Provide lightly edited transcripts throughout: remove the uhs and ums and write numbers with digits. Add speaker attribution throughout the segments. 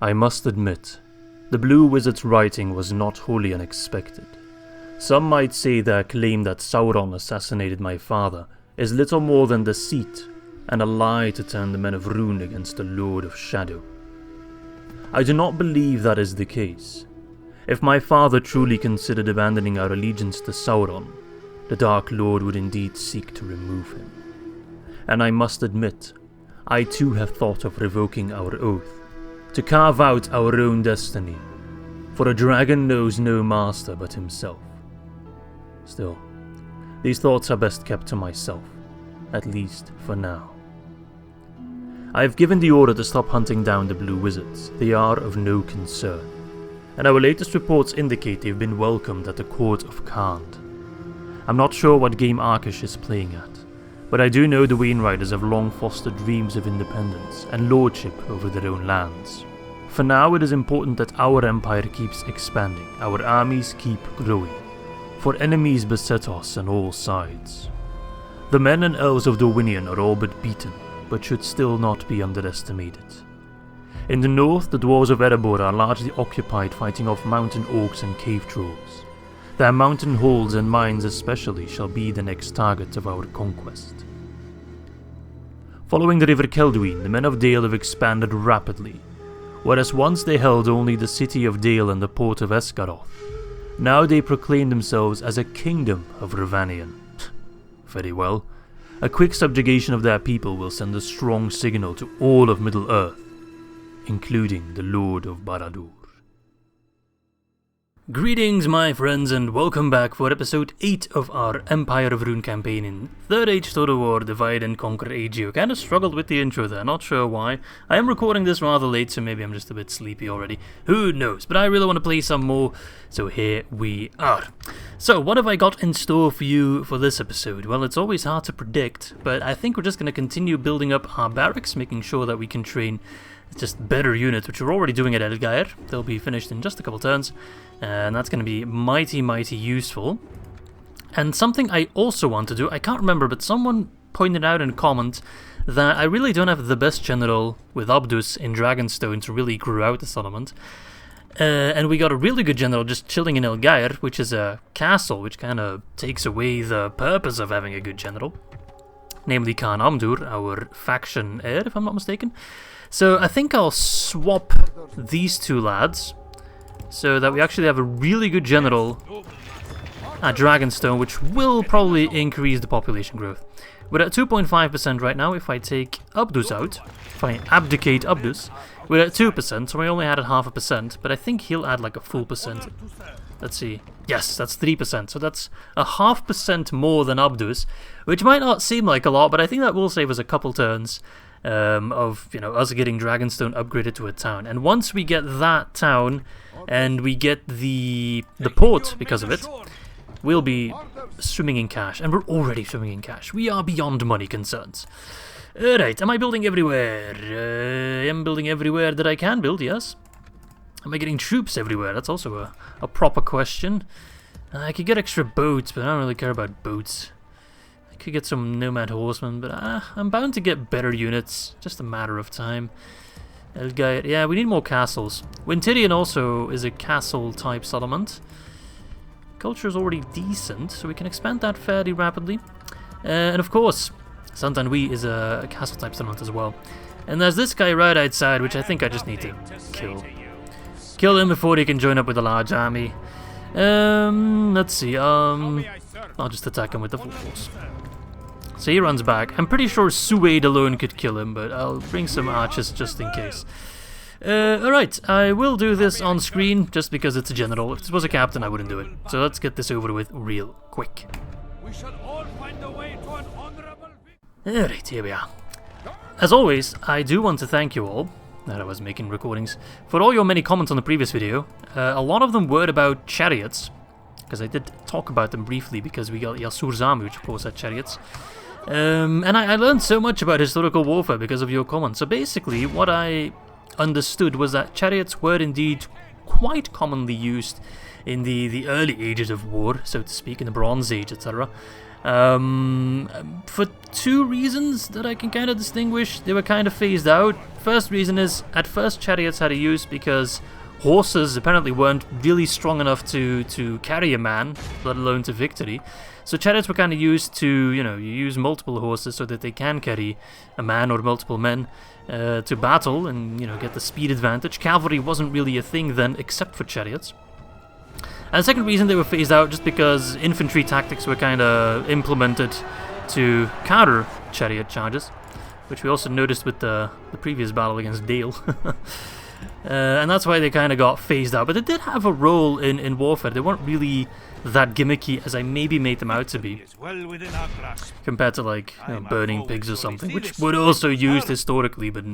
Speaker 1: I must admit, the Blue Wizard's writing was not wholly unexpected. Some might say their claim that Sauron assassinated my father is little more than deceit and a lie to turn the men of Rhûn against the Lord of Shadow. I do not believe that is the case. If my father truly considered abandoning our allegiance to Sauron, the Dark Lord would indeed seek to remove him. And I must admit, I too have thought of revoking our oath, to carve out our own destiny, for a dragon knows no master but himself. Still, these thoughts are best kept to myself, at least for now. I have given the order to stop hunting down the Blue Wizards. They are of no concern, and our latest reports indicate they've been welcomed at the court of Khand. I'm not sure what game Arkish is playing at, but I do know the Wainriders have long fostered dreams of independence and lordship over their own lands. For now, it is important that our empire keeps expanding, our armies keep growing, for enemies beset us on all sides. The men and elves of Dorwinion are all but beaten, but should still not be underestimated. In the north, the dwarves of Erebor are largely occupied fighting off mountain orcs and cave trolls. Their mountain halls and mines especially shall be the next target of our conquest. Following the river Kelduin, the men of Dale have expanded rapidly. Whereas once they held only the city of Dale and the port of Esgaroth, now they proclaim themselves as a kingdom of Rhovanion. Very well. A quick subjugation of their people will send a strong signal to all of Middle-earth, including the Lord of Barad-dûr. Greetings my friends and welcome back for episode 8 of our Empire of Rhûn campaign in 3rd Age Total War Divide and Conquer AGO. Kinda struggled with the intro there, not sure why. I am recording this rather late, so maybe I'm just a bit sleepy already. Who knows, but I really want to play some more, so here we are. So, what have I got in store for you for this episode? Well, it's always hard to predict, but I think we're just going to continue building up our barracks, making sure that we can train just better units, which we're already doing at Elgair. They'll be finished in just a couple turns, and that's going to be mighty useful. And something I also want to do, I can't remember, but someone pointed out in a comment that I really don't have the best general with Abdus in Dragonstone to really grow out the settlement. And we got a really good general just chilling in Elgair, which is a castle, which kind of takes away the purpose of having a good general. Namely Khan Amdur, our faction heir, if I'm not mistaken. So I think I'll swap these two lads, so that we actually have a really good general at Dragonstone, which will probably increase the population growth. We're at 2.5% right now. If I take Abdus out, if I abdicate Abdus, we're at 2%, so we only added 0.5%, but I think he'll add like a full percent. Let's see. Yes, that's 3%, so that's a 0.5% more than Abdus, which might not seem like a lot, but I think that will save us a couple turns of, you know, us getting Dragonstone upgraded to a town. And once we get that town, and we get the port because of it, we'll be swimming in cash, and we're already swimming in cash. We are beyond money concerns. Alright, am I building everywhere? I am building everywhere that I can build, yes. Am I getting troops everywhere? That's also a proper question. I could get extra boats, but I don't really care about boats. I could get some nomad horsemen, but I'm bound to get better units. Just a matter of time. Elgair, yeah, we need more castles. Wintirion also is a castle-type settlement. Culture is already decent, so we can expand that fairly rapidly. And of course, Sant Annui is a castle-type settlement as well. And there's this guy right outside, which I think I just need to kill. Kill him before he can join up with a large army. Let's see, I'll just attack him with the full force. So he runs back. I'm pretty sure Suede alone could kill him, but I'll bring some archers just in case. Alright, I will do this on screen just because it's a general. If this was a captain, I wouldn't do it. So let's get this over with real quick.
Speaker 2: We shall all find a way to an honorable victory.
Speaker 1: Alright, here we are. As always, I do want to thank you all that I was making recordings for all your many comments on the previous video. A lot of them were about chariots, because I did talk about them briefly because we got Yasur's army, which of course had chariots. And I learned so much about historical warfare because of your comments. So basically, what I understood was that chariots were indeed quite commonly used in the early ages of war, so to speak, in the Bronze Age, etc. For two reasons that I can kind of distinguish, they were kind of phased out. First reason is, at first chariots had a use because horses apparently weren't really strong enough to carry a man, let alone to victory. So chariots were kind of used to, you use multiple horses so that they can carry a man or multiple men to battle and, get the speed advantage. Cavalry wasn't really a thing then, except for chariots. And the second reason they were phased out just because infantry tactics were kind of implemented to counter chariot charges, which we also noticed with the previous battle against Dale. And that's why they kind of got phased out. But they did have a role in warfare. They weren't really that gimmicky as I maybe made them out to be, compared to like burning pigs or something, which were also used historically, but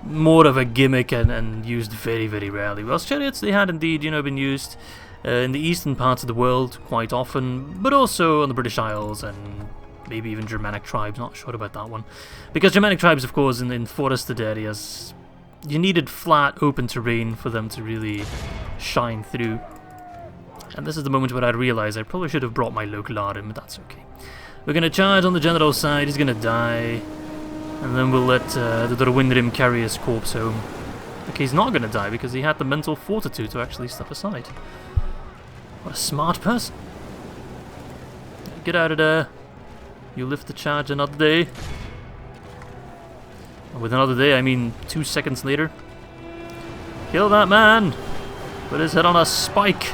Speaker 1: more of a gimmick and used very, very rarely. Whilst chariots, they had indeed, been used in the eastern parts of the world quite often, but also on the British Isles and maybe even Germanic tribes, not sure about that one. Because Germanic tribes, of course, in forested areas, you needed flat, open terrain for them to really shine through. And this is the moment where I realize I probably should have brought my local Arim, but that's okay. We're going to charge on the general's side, he's going to die. And then we'll let the Dorwinion carry his corpse home. Okay, he's not going to die because he had the mental fortitude to actually step aside. What a smart person. Get out of there. You live to charge another day. And with another day, I mean 2 seconds later. Kill that man! Put his head on a spike!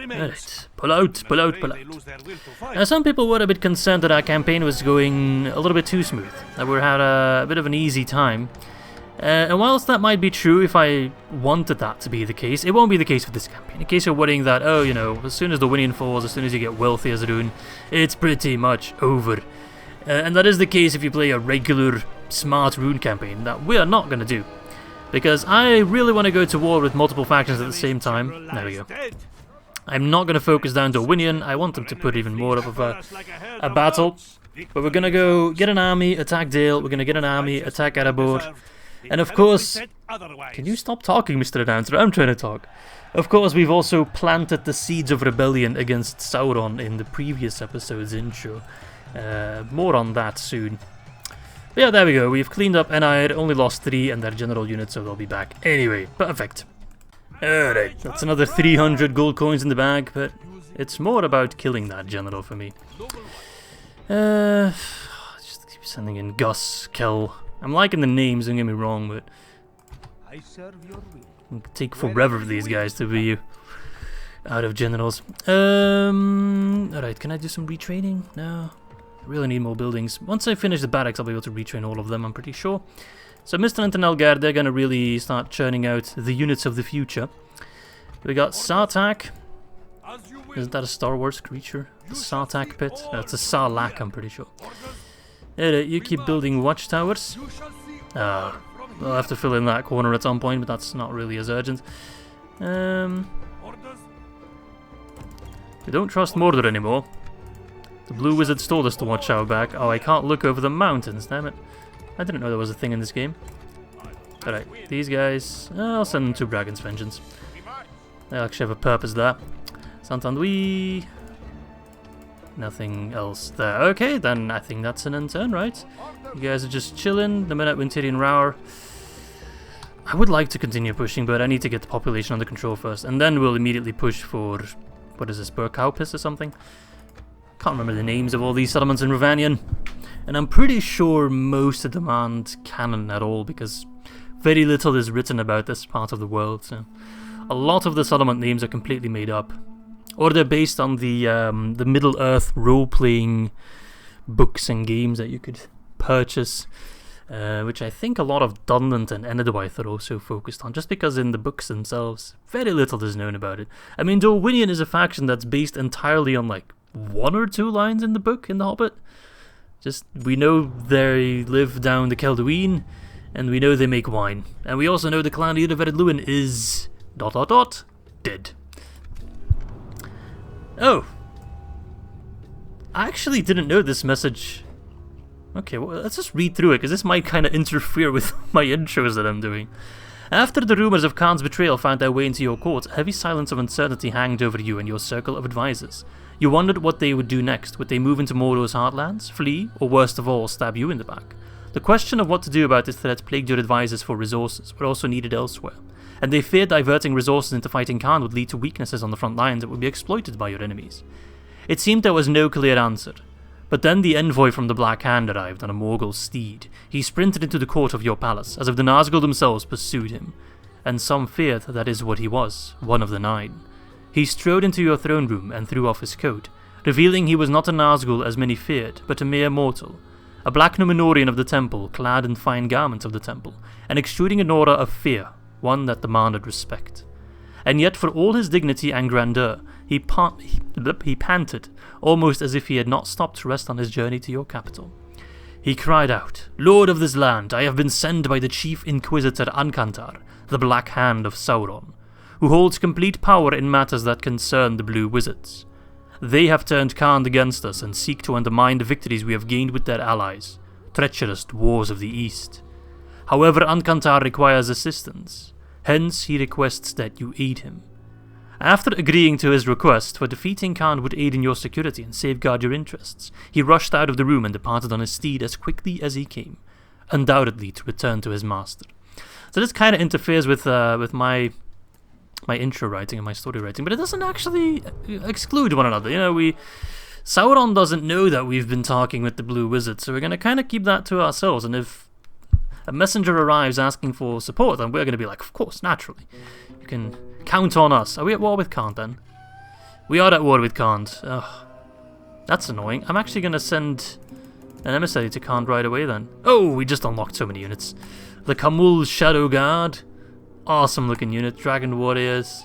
Speaker 1: Right. Pull out, pull out, pull out. Now, some people were a bit concerned that our campaign was going a little bit too smooth, that we had a bit of an easy time. And whilst that might be true if I wanted that to be the case, it won't be the case with this campaign. In case you're worrying that, oh, as soon as the Dorwinion falls, as soon as you get wealthy as Rhûn, it's pretty much over. And that is the case if you play a regular, smart Rhûn campaign, that we are not going to do. Because I really want to go to war with multiple factions at the same time. There we go. I'm not going to focus down Dorwinion. I want them to put even more of a battle. But we're going to go get an army, attack Dale. We're going to get an army, attack Erebor. And of course... Can you stop talking, Mr. Announcer? I'm trying to talk. Of course, we've also planted the seeds of rebellion against Sauron in the previous episode's intro. More on that soon. But yeah, there we go. We've cleaned up Annui, only lost 3 and their general unit, so they'll be back. Anyway, perfect. Alright, that's another 300 gold coins in the bag, but it's more about killing that general for me. Just keep sending in Gus, Kel. I'm liking the names, don't get me wrong, but it'll take forever for these guys to be out of generals. Alright, can I do some retraining? No. I really need more buildings. Once I finish the barracks, I'll be able to retrain all of them, I'm pretty sure. So Mr. and Elgard, they're going to really start churning out the units of the future. We got Sartak. Isn't that a Star Wars creature? The Sartak pit? No, it's a Sarlacc, I'm pretty sure. You keep building watchtowers. I'll have to fill in that corner at some point, but that's not really as urgent. We don't trust Mordor anymore. The Blue Wizards told us to watch our back. Oh, I can't look over the mountains, damn it. I didn't know there was a thing in this game. Alright, these guys... I'll send them to Dragon's Vengeance. They actually have a purpose there. Sant Annui... Nothing else there. Okay, then I think that's an end turn, right? You guys are just chilling. The minute Wintirian Rower. I would like to continue pushing, but I need to get the population under control first. And then we'll immediately push for... What is this? Burkaupis or something? Can't remember the names of all these settlements in Reunited. And I'm pretty sure most of them aren't canon at all, because very little is written about this part of the world. So a lot of the settlement names are completely made up. Or they're based on the Middle-earth role-playing books and games that you could purchase, which I think a lot of Dunland and Enedwaith are also focused on, just because in the books themselves, very little is known about it. I mean, Dorwinion is a faction that's based entirely on, like, 1 or 2 lines in the book, in The Hobbit. Just, we know they live down the Celduin, and we know they make wine. And we also know the clan leader of Ar-Adûnâim is... dead. Oh! I actually didn't know this message. Okay, well, let's just read through it, because this might kind of interfere with my intros that I'm doing. After the rumors of Khan's betrayal found their way into your court, a heavy silence of uncertainty hanged over you and your circle of advisors. You wondered what they would do next. Would they move into Mordor's heartlands, flee, or worst of all, stab you in the back? The question of what to do about this threat plagued your advisors for resources, but also needed elsewhere. And they feared diverting resources into fighting Khan would lead to weaknesses on the front lines that would be exploited by your enemies. It seemed there was no clear answer. But then the envoy from the Black Hand arrived on a Morgul steed. He sprinted into the court of your palace, as if the Nazgul themselves pursued him. And some feared that is what he was, one of the Nine. He strode into your throne room and threw off his coat, revealing he was not a Nazgul as many feared, but a mere mortal. A black Númenórean of the temple, clad in fine garments of the temple, and extruding an aura of fear, one that demanded respect. And yet for all his dignity and grandeur, he panted, almost as if he had not stopped to rest on his journey to your capital. He cried out, "Lord of this land, I have been sent by the Chief Inquisitor Ancantar, the Black Hand of Sauron, who holds complete power in matters that concern the Blue Wizards. They have turned Khan against us and seek to undermine the victories we have gained with their allies, treacherous dwarves of the East. However, Ancantar requires assistance. Hence, he requests that you aid him." After agreeing to his request for defeating Khan would aid in your security and safeguard your interests, he rushed out of the room and departed on his steed as quickly as he came, undoubtedly to return to his master. So this kind of interferes with my intro writing and my story writing, but it doesn't actually exclude one another. You know, Sauron doesn't know that we've been talking with the Blue Wizard, so we're going to kind of keep that to ourselves, and if a messenger arrives asking for support, then we're going to be like, of course, naturally. You can count on us. Are we at war with Khan then? We are at war with Khan. Ugh. That's annoying. I'm actually going to send an emissary to Khan right away then. Oh, we just unlocked so many units. The Khamul Shadow Guard. Awesome looking unit. Dragon Warriors.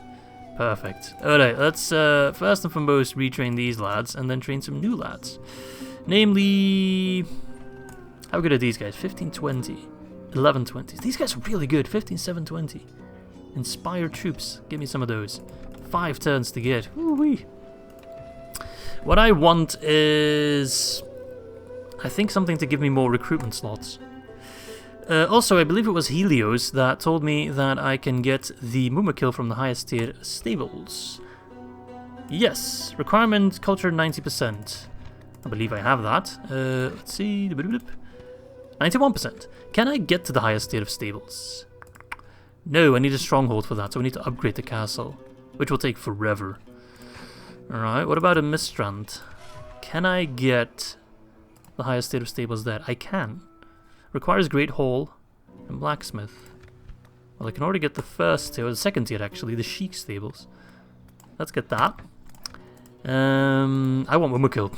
Speaker 1: Perfect. Alright, let's first and foremost retrain these lads and then train some new lads. Namely, how good are these guys? 1520. 1120s. These guys are really good. 15720. Inspired troops. Give me some of those. 5 turns to get. Woo-wee. What I want is, I think, something to give me more recruitment slots. Also, I believe it was Helios that told me that I can get the Mumakil from the highest tier stables. Yes. Requirement culture 90%. I believe I have that. Let's see. 91%. Can I get to the highest tier of stables? No, I need a stronghold for that, so we need to upgrade the castle, which will take forever. Alright, what about a Mistrand? Can I get the highest tier of stables there? I can. Requires Great Hall and Blacksmith. Well, I can already get the first tier, or the second tier actually, the Sheik stables. Let's get that. I want Mumakil.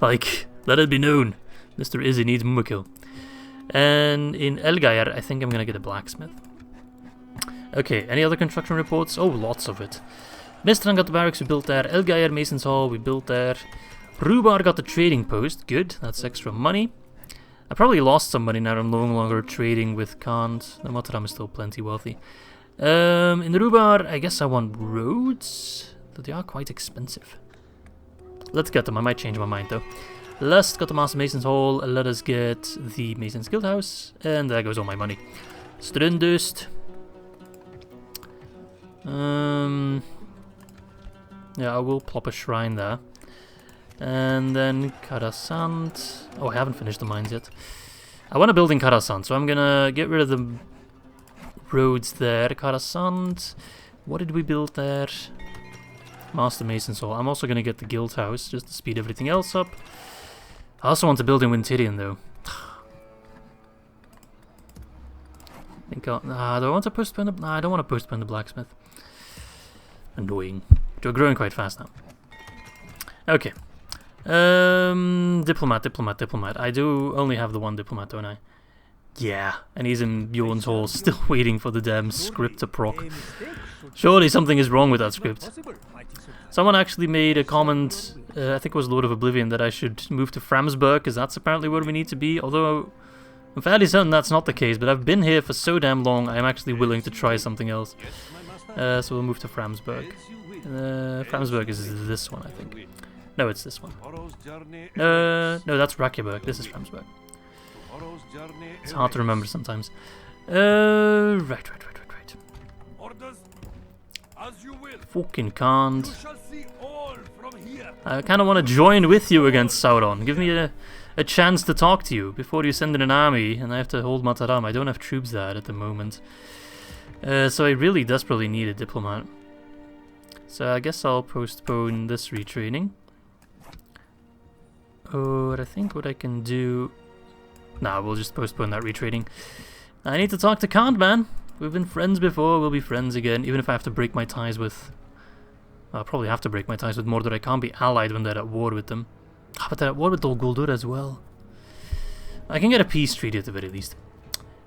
Speaker 1: Like, let it be known. Mr. Izzy needs Mumakil. And in Elgair, I think I'm gonna get a blacksmith. Okay, any other construction reports? Oh, lots of it. Mistran got the barracks, we built there. Elgair Mason's Hall, we built there. Rhubar got the trading post, good, that's extra money. I probably lost some money now, I'm no longer trading with Khans. The Mataram is still plenty wealthy. In Rhubar, I guess I want roads, though they are quite expensive. Let's get them, I might change my mind though. Lust got the Master Mason's Hall, let us get the Mason's Guild House, and there goes all my money. Strindust. Yeah, I will plop a shrine there. And then Karasant. Oh, I haven't finished the mines yet. I want to build in Karasant, so I'm gonna get rid of the roads there. Karasant. What did we build there? Master Mason's Hall. I'm also gonna get the Guild House, just to speed everything else up. I also want to build in Wintirian though. Do I want to postpone the... Nah, I don't want to postpone the blacksmith. Annoying. We're growing quite fast now. Okay. Diplomat. I do only have the one diplomat, don't I? Yeah, and he's in Bjorn's Hall, still waiting for the damn script to proc. Surely something is wrong with that script. Someone actually made a comment, I think it was Lord of Oblivion, that I should move to Framsburg, because that's apparently where we need to be, although I'm fairly certain that's not the case, but I've been here for so damn long, I'm actually willing to try something else. So we'll move to Framsburg. Framsburg is this one, I think. No, it's this one. No, that's Rakyaburg. This is Framsburg. It's hard to remember sometimes. Right.
Speaker 2: As you will.
Speaker 1: Fucking can't.
Speaker 2: You shall see all from here.
Speaker 1: I kind of want to join with you against Sauron. Give me a chance to talk to you before you send in an army and I have to hold Mataram. I don't have troops there at the moment. So I really desperately need a diplomat. So I guess I'll postpone this retraining. Or I think what I can do... Nah, we'll just postpone that retraining. I need to talk to Kant, man. We've been friends before, we'll be friends again, even if I have to break my ties with... I'll probably have to break my ties with Mordor. I can't be allied when they're at war with them. Ah, but they're at war with Dol Guldur as well. I can get a peace treaty at the very least.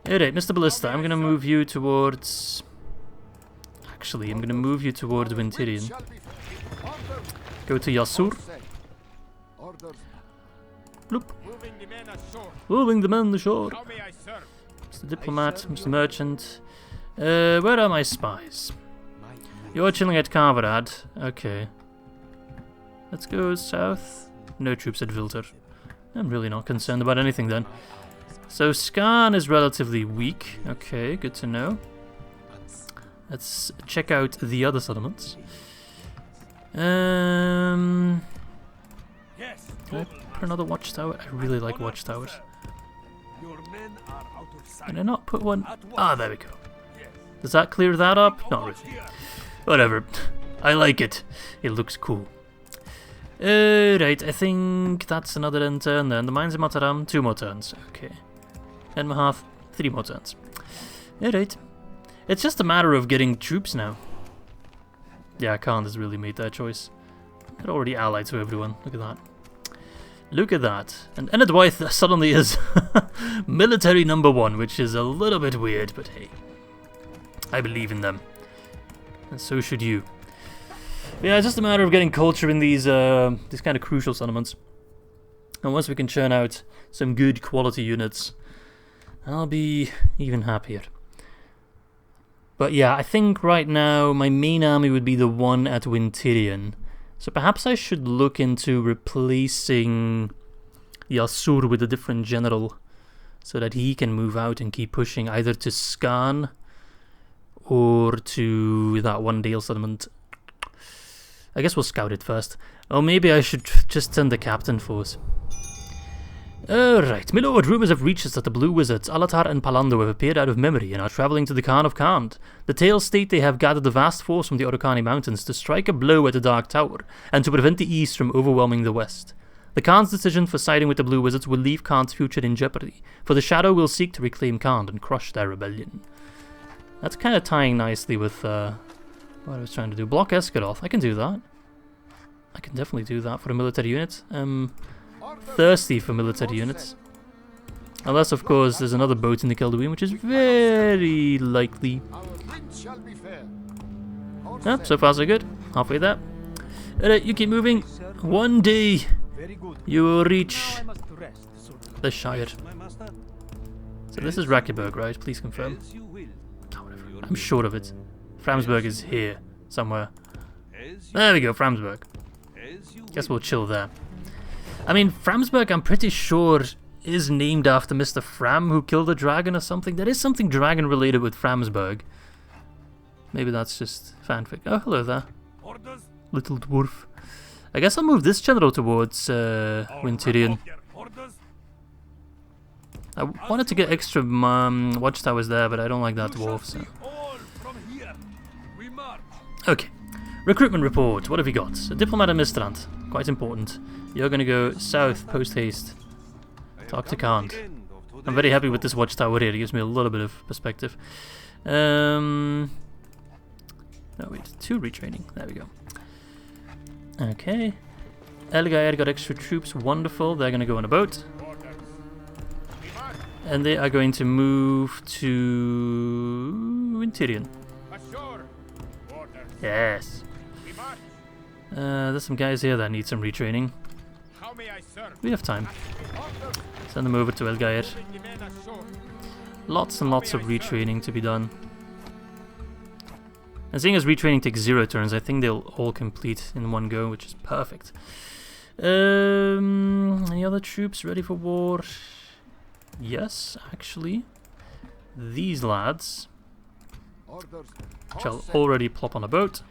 Speaker 1: Alright, Mr. Ballistae, I'm gonna move you towards... Actually, I'm gonna move you towards Wintirian. Go to Yasur. Bloop. Moving the men ashore. Mr. Diplomat, Mr. Merchant. Where are my spies? You're chilling at Carverad. Okay. Let's go south. No troops at Vilter. I'm really not concerned about anything then. So Scarn is relatively weak. Okay, good to know. Let's check out the other settlements. Can I put another watchtower? I really like watchtowers. Can I not put one? Ah, there we go. Does that clear that up? Not really. Whatever. I like it. It looks cool. Right, I think that's another end turn then. The mines in Mataram, 2 more turns. Okay. And Mahath, 3 more turns. Alright. It's just a matter of getting troops now. Yeah, Khan has really made that choice. They're already allied to everyone. Look at that. Look at that. And Enedwaith suddenly is military number 1, which is a little bit weird, but hey. I believe in them. And so should you. Yeah, it's just a matter of getting culture in these kind of crucial settlements. And once we can churn out some good quality units, I'll be even happier. But yeah, I think right now my main army would be the one at Wintirian. So perhaps I should look into replacing Yasur with a different general, so that he can move out and keep pushing either to Scarn or to that one Dale settlement. I guess we'll scout it first. Or maybe I should just send the captain force. Alright, milord, rumours have reached us that the Blue Wizards, Alatar and Palando, have appeared out of memory and are travelling to the Khan of Khand. The tales state they have gathered a vast force from the Urukani Mountains to strike a blow at the Dark Tower, and to prevent the East from overwhelming the West. The Khan's decision for siding with the Blue Wizards will leave Khan's future in jeopardy, for the Shadow will seek to reclaim Khand and crush their rebellion. That's kind of tying nicely with what I was trying to do. Block Escaroth, I can do that. I can definitely do that for a military unit. Thirsty for military units. Unless, of course, there's another boat in the Kelduin, which is very likely. Yeah, so far so good. Halfway there. Alright, you keep moving. One day, you will reach the Shire. So this is Rakeberg, right? Please confirm. Oh, whatever. I'm sure of it. Framsburg is here, somewhere. There we go, Framsburg. Guess we'll chill there. I mean, Framsburg, I'm pretty sure, is named after Mr. Fram, who killed a dragon or something. There is something dragon-related with Framsburg. Maybe that's just fanfic. Oh, hello there. Little dwarf. I guess I'll move this general towards Wintirian. I wanted to get extra watchtowers there, but I don't like that dwarf, so... Okay. Recruitment report. What have you got? A diplomat in Mistrand. Quite important. You're going to go south, post-haste. Talk to Kant. I'm very happy with this watchtower here. It gives me a little bit of perspective. No, wait. 2 retraining. There we go. Okay. Elgair got extra troops. Wonderful. They're going to go on a boat. And they are going to move to... Wintirian. Yes. There's some guys here that need some retraining. We have time. Send them over to Elgair. Lots and lots of retraining to be done. And seeing as retraining takes 0 turns, I think they'll all complete in one go, which is perfect. Any other troops ready for war? Yes, actually. These lads which I'll already plop on a boat.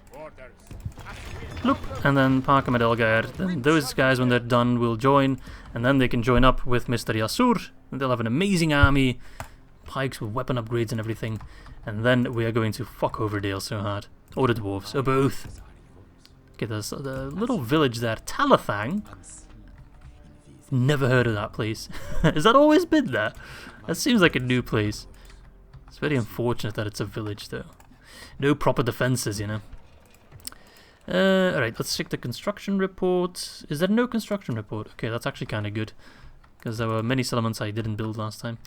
Speaker 1: Bloop, and then park them at Elgair. Then those guys, when they're done, will join, and then they can join up with Mr. Yasur, and they'll have an amazing army, pikes with weapon upgrades and everything, and then we are going to fuck over Dale so hard. Or the dwarves, or both. Okay, there's the little village there, Talathang. Never heard of that place. Has that always been there? That seems like a new place. It's very unfortunate that it's a village, though. No proper defenses, you know. Alright, let's check the construction report. Is there no construction report? Okay, that's actually kind of good. Because there were many settlements I didn't build last time.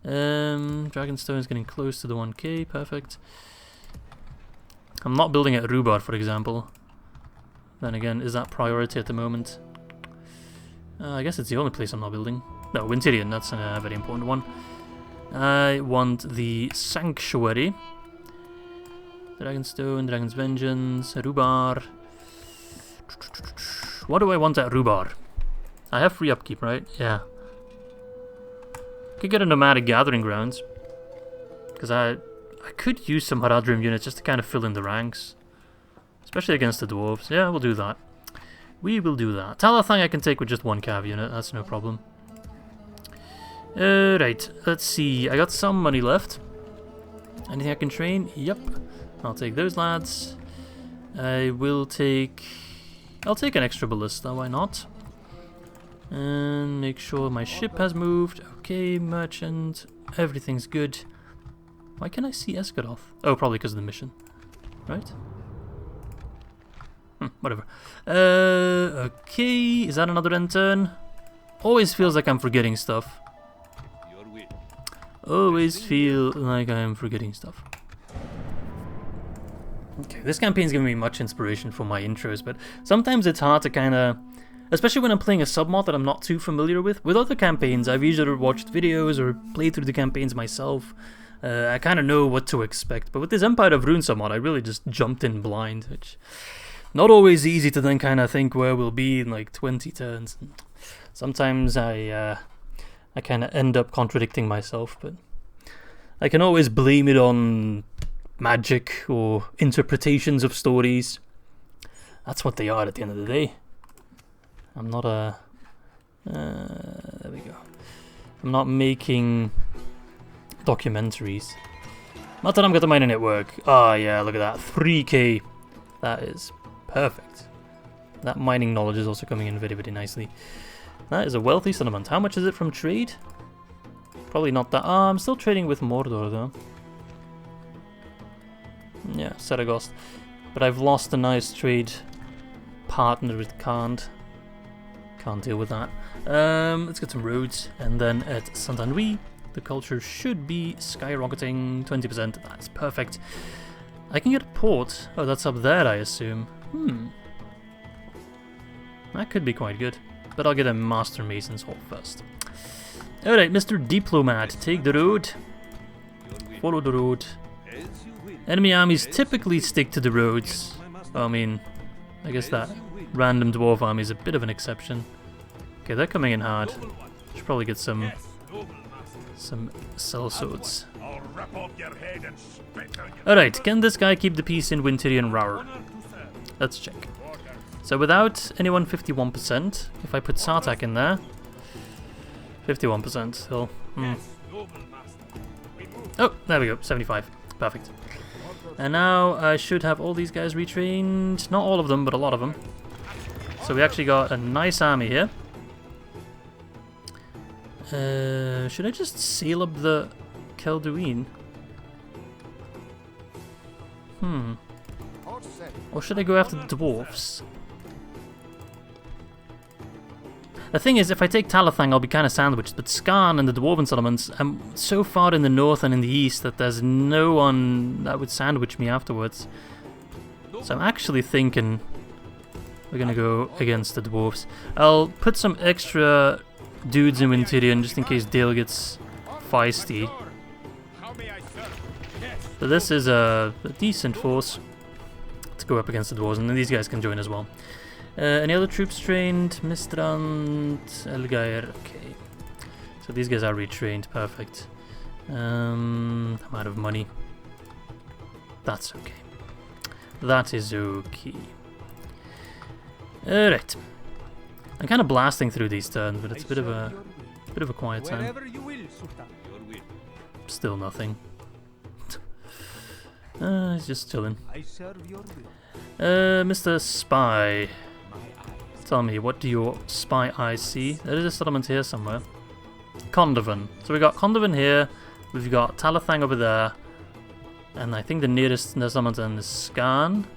Speaker 1: Dragonstone is getting close to the 1k, perfect. I'm not building at Rhubarb, for example. Then again, is that priority at the moment? I guess it's the only place I'm not building. No, Wintirian, that's a very important one. I want the Sanctuary. Dragonstone, Dragon's Vengeance, Rhubarb. What do I want at Rhubarb? I have free upkeep, right? Yeah. Could get a nomadic gathering grounds. Because I could use some Ar-Adûnâim units just to kind of fill in the ranks. Especially against the dwarves. Yeah, we'll do that. We will do that. Talathang I can take with just one cav unit, that's no problem. Right, let's see. I got some money left. Anything I can train? Yep. I'll take those lads. I'll take an extra ballista, why not? And make sure my ship has moved. Okay, merchant. Everything's good. Why can't I see Esgaroth? Oh, probably because of the mission. Right? Whatever. Okay, is that another end turn? Always feels like I'm forgetting stuff. Always feel like I'm forgetting stuff. Okay, this campaign's giving me much inspiration for my intros, but sometimes it's hard to kind of... Especially when I'm playing a submod that I'm not too familiar with. With other campaigns, I've either watched videos or played through the campaigns myself. I kind of know what to expect, but with this Empire of Rhûn submod, I really just jumped in blind, which... Not always easy to then kind of think where we'll be in like 20 turns. Sometimes I kind of end up contradicting myself, but I can always blame it on magic or interpretations of stories. That's what they are at the end of the day. I'm not a... there we go. I'm not making documentaries. Not that I'm going to mine a network. Oh yeah, look at that. 3k. That is... perfect. That mining knowledge is also coming in very, very nicely. That is a wealthy settlement. How much is it from trade? Probably not that. Ah, I'm still trading with Mordor though. Yeah, Saragost. But I've lost a nice trade partner with Can't deal with that. Let's get some roads. And then at Sant Annui, the culture should be skyrocketing 20%. That's perfect. I can get a port. Oh, that's up there, I assume. That could be quite good. But I'll get a Master Mason's Hall first. Alright, Mr. Diplomat, take the road. Follow the road. Enemy armies typically stick to the roads. I mean, I guess that random dwarf army is a bit of an exception. Okay, they're coming in hard. Should probably get some sellswords. Alright, can this guy keep the peace in Wintirian Rhûn? Let's check. So without anyone 51%, if I put Sartak in there, 51% still. Oh, there we go, 75. Perfect. And now I should have all these guys retrained. Not all of them, but a lot of them. So we actually got a nice army here. Should I just seal up the Kelduin? Or should I go after the dwarfs? The thing is, if I take Talathang, I'll be kind of sandwiched, but Scarn and the Dwarven settlements, I'm so far in the north and in the east that there's no one that would sandwich me afterwards. So I'm actually thinking we're gonna go against the dwarves. I'll put some extra dudes in Wintirian just in case Dale gets feisty. So this is a decent force to go up against the dwarves, and then these guys can join as well. Any other troops trained? Mistrand, Elgair, okay. So these guys are retrained, perfect. I'm out of money. That's okay. That is okay. Alright. I'm kind of blasting through these turns, but it's a bit of a quiet time.
Speaker 2: Wherever you will, Sultan. Your will.
Speaker 1: Still nothing. He's just chilling.
Speaker 2: I serve your will.
Speaker 1: Mr. Spy.
Speaker 2: My eyes.
Speaker 1: Tell me, what do your spy eyes see? There is a settlement here somewhere. Condovan. So we got Condovan here. We've got Talathang over there. And I think the nearest settlement is Scarn.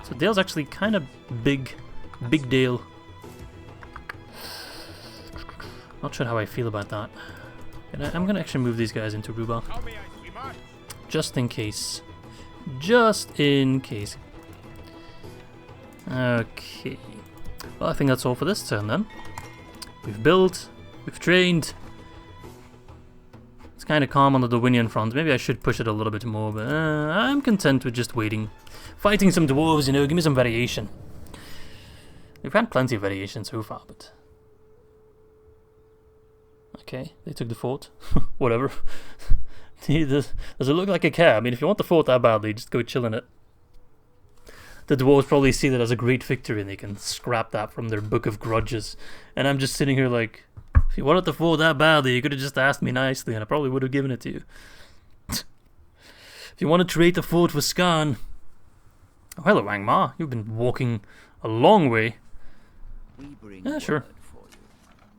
Speaker 1: So Dale's actually kind of big. Big Dale. Not sure how I feel about that. I'm gonna actually move these guys into Ruba. Just in case. Just in case. Okay. Well, I think that's all for this turn then. We've built. We've trained. It's kind of calm on the Dorwinion front. Maybe I should push it a little bit more, but I'm content with just waiting. Fighting some dwarves, you know, give me some variation. We've had plenty of variation so far, but... Okay, they took the fort. Whatever. Does it look like a care? I mean, if you want the fort that badly, just go chill in it. The dwarves probably see that as a great victory and they can scrap that from their book of grudges. And I'm just sitting here like, if you wanted the fort that badly, you could have just asked me nicely and I probably would have given it to you. If you want to trade the fort for Scarn... Oh, hello, Angmar. You've been walking a long way. Yeah, sure.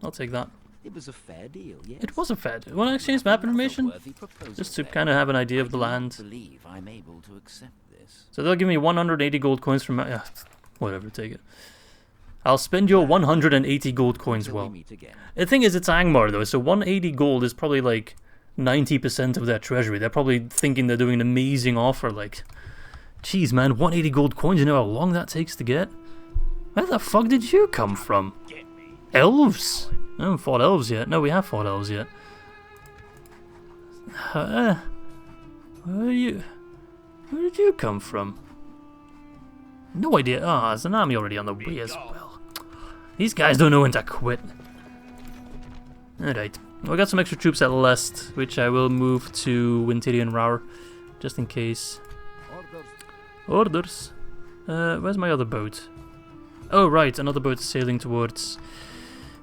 Speaker 1: I'll take that.
Speaker 3: It was a fair deal, yes.
Speaker 1: It was a fair deal. Want to exchange map information? Just to kind of have an idea of the land.
Speaker 3: I'm able to accept this.
Speaker 1: So they'll give me 180 gold coins from... whatever, take it. I'll spend your 180 gold coins well. The thing is, it's Angmar though, so 180 gold is probably like 90% of their treasury. They're probably thinking they're doing an amazing offer, like... Jeez, man, 180 gold coins, you know how long that takes to get? Where the fuck did you come from? Elves? I haven't fought elves yet. No, we have fought elves yet. Where are you? Where did you come from? No idea. Ah, there's an army already on the way as well. These guys don't know when to quit. Alright. We got some extra troops at Lest, which I will move to Wintirian Rower, just in case. Orders. Where's my other boat? Oh, right, another boat is sailing towards...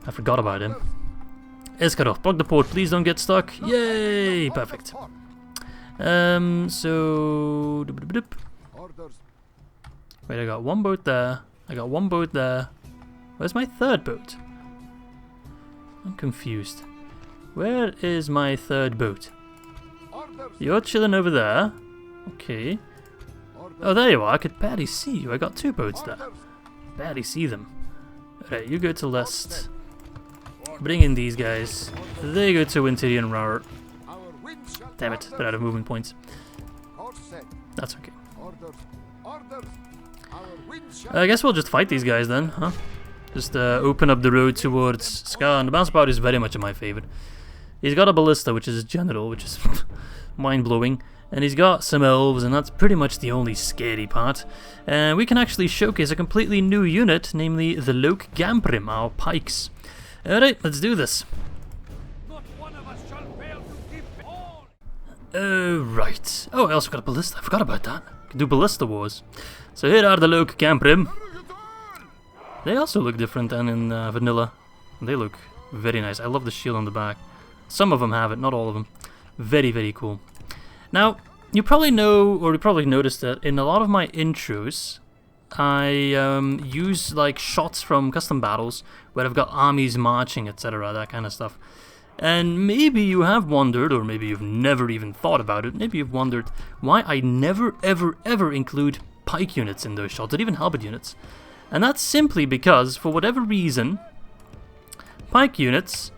Speaker 1: I forgot about him. Isengard, block the port, please don't get stuck. Yay! Perfect. So... Wait, I got one boat there. I got one boat there. Where's my third boat? I'm confused. Where is my third boat? You're chilling over there. Okay. Oh, there you are. I could barely see you. I got two boats there. Barely see them. Alright, you go to Lest. Bring in these guys. They go to Wintirian Rower. Damn it, they're out of movement points. That's okay. I guess we'll just fight these guys then, huh? Just open up the road towards Scarn. The bounce is very much in my favour. He's got a Ballistae, which is his general, which is mind-blowing. And he's got some elves, and that's pretty much the only scary part. And we can actually showcase a completely new unit, namely the Loke Gamprim, our pikes. Alright, let's do this.
Speaker 2: Not one of us shall fail to keep all.
Speaker 1: Right. Oh, I also got a Ballista. I forgot about that. Can do Ballista Wars. So here are the Loke Gamprim. They also look different than in vanilla. They look very nice. I love the shield on the back. Some of them have it, not all of them. Very, very cool. Now, you probably know, or you probably noticed that in a lot of my intros, I use like shots from custom battles where I've got armies marching, etc., that kind of stuff. And maybe you have wondered, or maybe you've never even thought about it, maybe you've wondered why I never, ever, ever include pike units in those shots, or even halberd units. And that's simply because, for whatever reason, pike units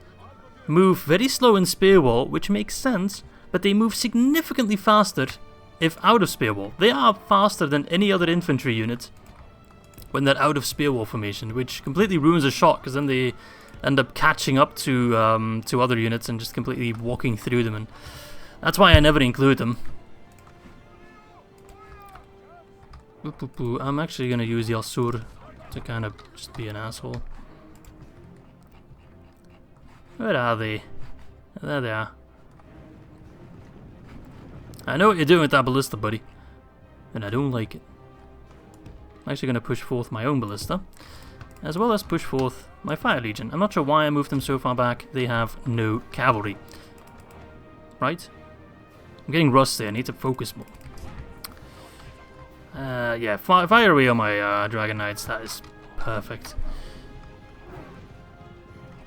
Speaker 1: move very slow in spear wall, which makes sense, but they move significantly faster if out of spear wall. They are faster than any other infantry unit when they're out of spear wall formation, which completely ruins a shot, because then they end up catching up to other units and just completely walking through them, and that's why I never include them. I'm actually going to use the Asur to kind of just be an asshole. Where are they? There they are. I know what you're doing with that ballista, buddy. And I don't like it. I'm actually going to push forth my own ballista, as well as push forth my Fire Legion. I'm not sure why I moved them so far back. They have no cavalry. Right? I'm getting rusty. I need to focus more. Yeah, fire away on my Dragon Knights. That is perfect.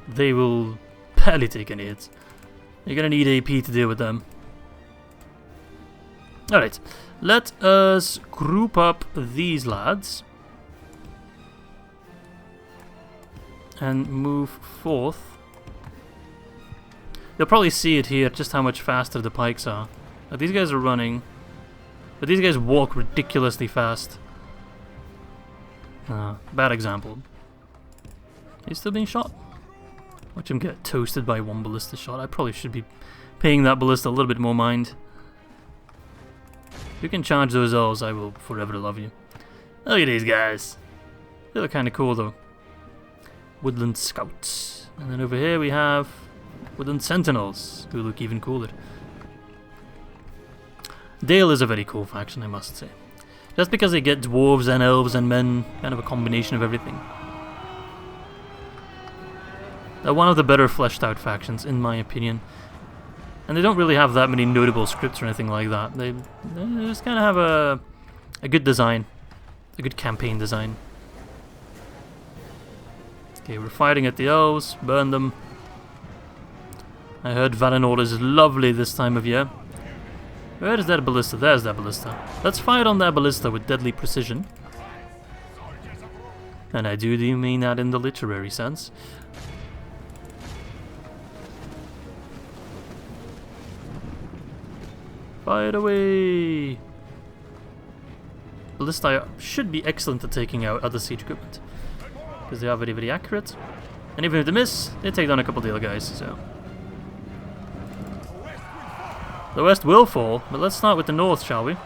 Speaker 1: They will barely take any hits. You're going to need AP to deal with them. Alright, let us group up these lads and move forth. You'll probably see it here, just how much faster the pikes are. Like, these guys are running, but these guys walk ridiculously fast. Bad example. He's still being shot. Watch him get toasted by one ballista shot. I probably should be paying that ballista a little bit more mind. If you can charge those elves, I will forever love you. Look at these guys. They look kind of cool though. Woodland Scouts. And then over here we have Woodland Sentinels, who look even cooler. Dale is a very cool faction, I must say. Just because they get dwarves and elves and men, kind of a combination of everything. They're one of the better fleshed out factions, in my opinion. And they don't really have that many notable scripts or anything like that. They just kind of have a good design. A good campaign design. Okay, we're fighting at the elves. Burn them. I heard Valinor is lovely this time of year. Where is that ballista? There's that ballista. Let's fire on that ballista with deadly precision. And I do mean that in the literary sense. Fire away! Ballistae should be excellent at taking out other siege equipment, because they are very, very accurate. And even if they miss, they take down a couple of the other guys, so... The west will fall, but let's start with the north, shall we?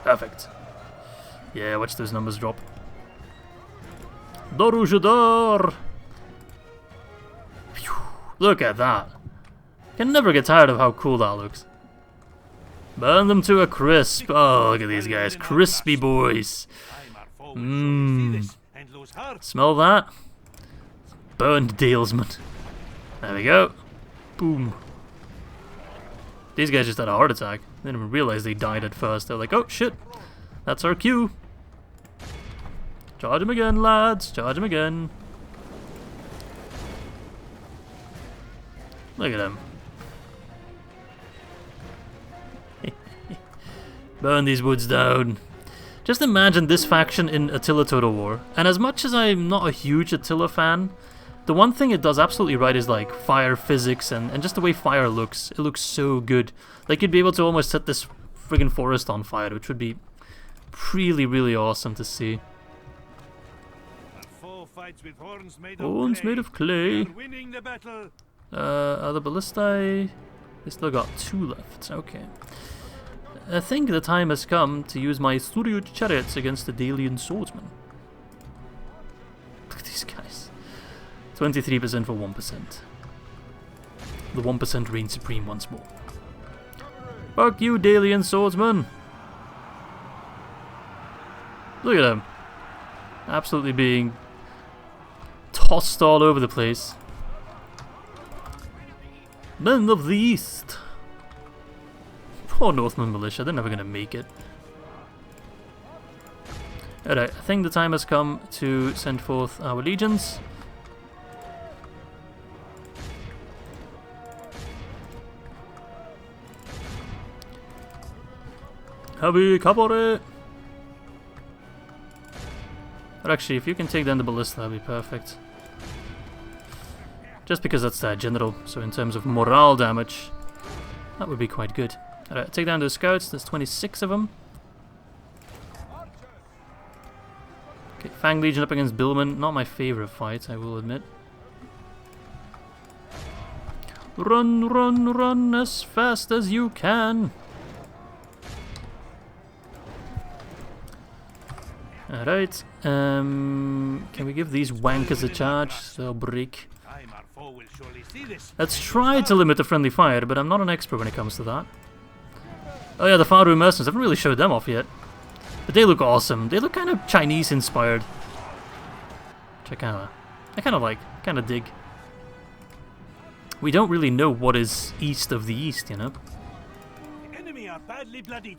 Speaker 1: Perfect. Yeah, watch those numbers drop. Dorujador! Look at that! Can never get tired of how cool that looks. Burn them to a crisp. Oh, look at these guys. Crispy boys. Smell that? Burned Dalesman. There we go. Boom. These guys just had a heart attack. They didn't even realize they died at first. They're like, oh shit. That's our cue. Charge him again, lads. Charge him again. Look at him. Burn these woods down. Just imagine this faction in Attila Total War. And as much as I'm not a huge Attila fan, the one thing it does absolutely right is like fire physics and just the way fire looks. It looks so good. Like you'd be able to almost set this friggin' forest on fire, which would be really, really awesome to see. Horns made of clay. Are the Ballistae? They still got 2 left. Okay. I think the time has come to use my Studied chariots against the Dalian swordsmen. Look at these guys. 23% for 1%. The 1% reigns supreme once more. Fuck you, Dalian swordsman! Look at them. Absolutely being tossed all over the place. Men of the East! Poor Northman militia, they're never gonna make it. Alright, I think the time has come to send forth our legions. Heavy cavalry! But actually, if you can take down the ballista, that'd be perfect. Just because that's their general, so in terms of morale damage, that would be quite good. Alright, take down those scouts, there's 26 of them. Okay, Fang Legion up against Billman, not my favourite fight, I will admit. Run, run, run as fast as you can! Alright, can we give these wankers a charge? They'll break.
Speaker 2: time our foe will surely see this.
Speaker 1: Let's try to limit the friendly fire, but I'm not an expert when it comes to that. Oh yeah, the Faroe mercenaries. I haven't really showed them off yet. But they look awesome. They look kind of Chinese inspired. Which I kind of like, kind of dig. We don't really know what is east of the east, you know.
Speaker 2: The enemy are badly bloodied.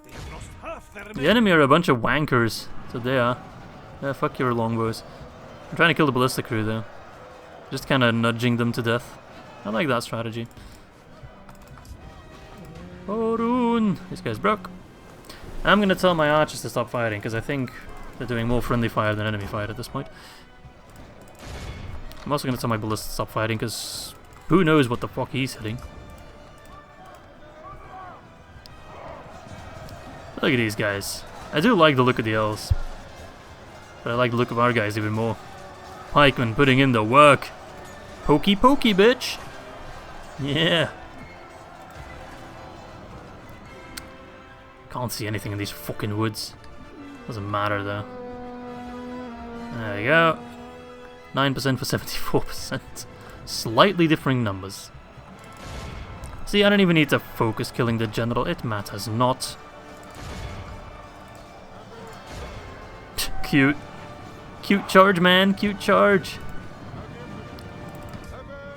Speaker 2: They have lost half their men.
Speaker 1: The enemy are a bunch of wankers, so they are. Yeah, fuck your longbows. I'm trying to kill the Ballistae crew though. Just kind of nudging them to death. I like that strategy. Oh, Rhûn! This guy's broke. I'm gonna tell my archers to stop firing, because I think they're doing more friendly fire than enemy fire at this point. I'm also gonna tell my Ballistae to stop fighting, because who knows what the fuck he's hitting. Look at these guys. I do like the look of the elves. But I like the look of our guys even more. Pikemen putting in the work. Pokey pokey, bitch! Yeah. Can't see anything in these fucking woods. Doesn't matter though. There we go. 9% for 74%. Slightly differing numbers. See, I don't even need to focus killing the general. It matters not. Cute. Cute charge, man. Cute charge.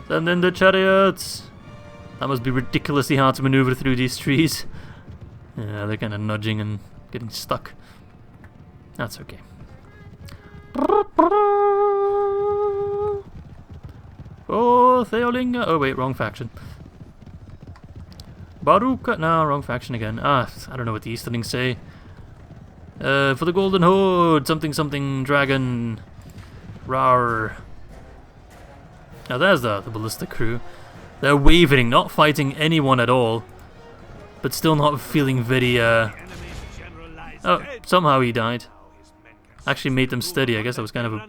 Speaker 1: Send in the chariots. That must be ridiculously hard to maneuver through these trees. Yeah, they're kind of nudging and getting stuck. That's okay. Oh, Theolinga. Oh, wait, wrong faction. Baruka. No, wrong faction again. Ah, I don't know what the Easterlings say. For the Golden Horde. Something, something, dragon. Rar. Now, there's the Ballistae crew. They're wavering, not fighting anyone at all. But still not feeling very, Oh, somehow he died. Actually made them steady. I guess that was kind of a...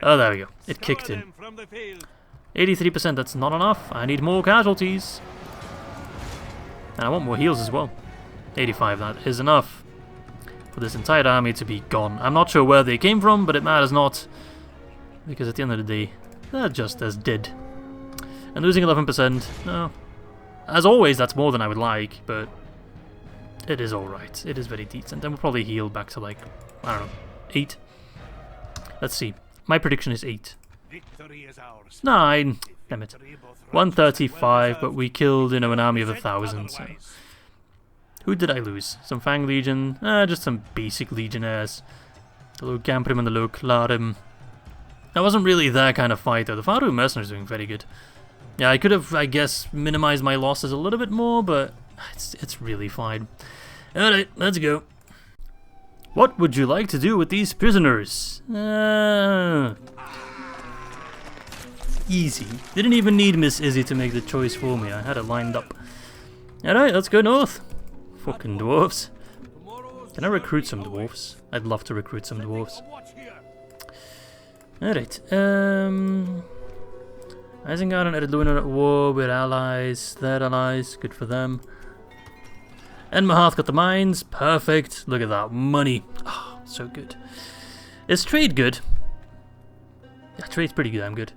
Speaker 1: Oh, there we go. It kicked in. 83%, that's not enough. I need more casualties. And I want more heals as well. 85, that is enough for this entire army to be gone. I'm not sure where they came from, but it matters not. Because at the end of the day, they're just as dead. And losing 11%, no. As always, that's more than I would like, but it is alright. It is very decent. And we'll probably heal back to like, I don't know, 8. Let's see. My prediction is 8. 9. Damn it. 135, but we killed, you know, an army of 1,000. So. Who did I lose? Some Fang Legion? Just some basic legionnaires. The low Gamprim and the low Clarim. That wasn't really their kind of fight though. The Faroe mercenaries are doing very good. Yeah, I could have, I guess, minimized my losses a little bit more, but it's really fine. Alright, let's go. What would you like to do with these prisoners? Easy. Didn't even need Miss Izzy to make the choice for me. I had it lined up. Alright, let's go north. Fucking dwarves. Can I recruit some dwarves? I'd love to recruit some dwarves. Alright, Isengard and Ar-Adûnâim are at war. We're allies. They're allies. Good for them. Angmar got the mines. Perfect. Look at that money. Oh, so good. Is trade good? Yeah, trade's pretty damn good.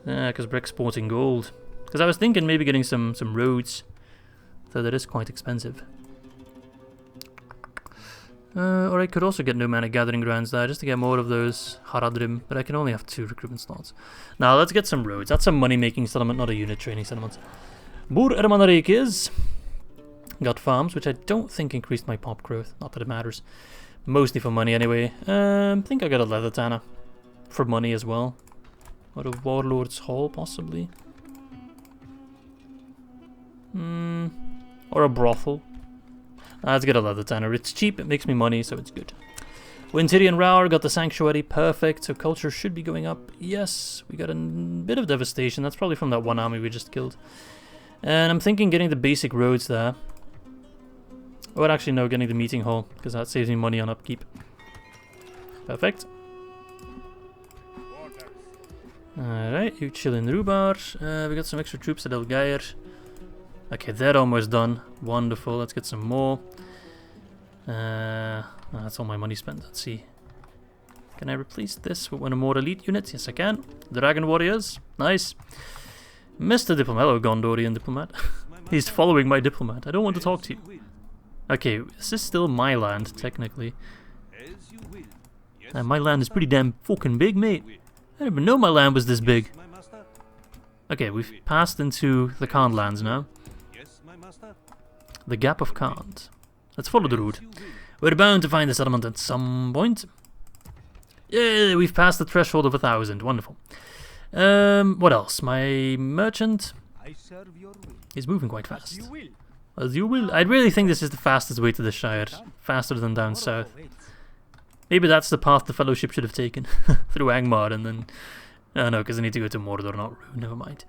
Speaker 1: Because we're exporting gold. Because I was thinking maybe getting some roads. Though that is quite expensive. Or I could also get nomadic gathering grounds there just to get more of those Ar-Adûnâim, but I can only have 2 recruitment slots. Now let's get some roads. That's a money-making settlement, not a unit training settlement. Bur Ermanarek is got farms, which I don't think increased my pop growth. Not that it matters. Mostly for money anyway. I think I got a leather tanner for money as well. Or a warlord's hall possibly. Or a brothel. Let's get a leather tanner. It's cheap, it makes me money, so it's good. Wintiri and Raur got the sanctuary, perfect. So culture should be going up. Yes, we got a bit of devastation. That's probably from that one army we just killed. And I'm thinking getting the basic roads there. Or actually no, getting the meeting hall, because that saves me money on upkeep. Perfect. Alright, you chill in Rhubar. We got some extra troops at Elgair. Okay, they're almost done. Wonderful, let's get some more. That's all my money spent, let's see. Can I replace this with one of more elite units? Yes, I can. Dragon warriors. Nice. Mr. Diplomat. Hello, Gondorian diplomat. He's following my diplomat. I don't want to talk to you. Okay, this is still my land, technically. And my land is pretty damn fucking big, mate. I didn't even know my land was this big. Okay, we've passed into the Khand lands now. The Gap of Khand. Let's follow the route. We're bound to find the settlement at some point. Yeah, we've passed the threshold of 1,000. Wonderful. What else? My merchant is moving quite fast. As you will. I really think this is the fastest way to the Shire. Faster than down south. Maybe that's the path the Fellowship should have taken. Through Angmar and then... Oh no, because I need to go to Mordor, not Rhûn. Never mind.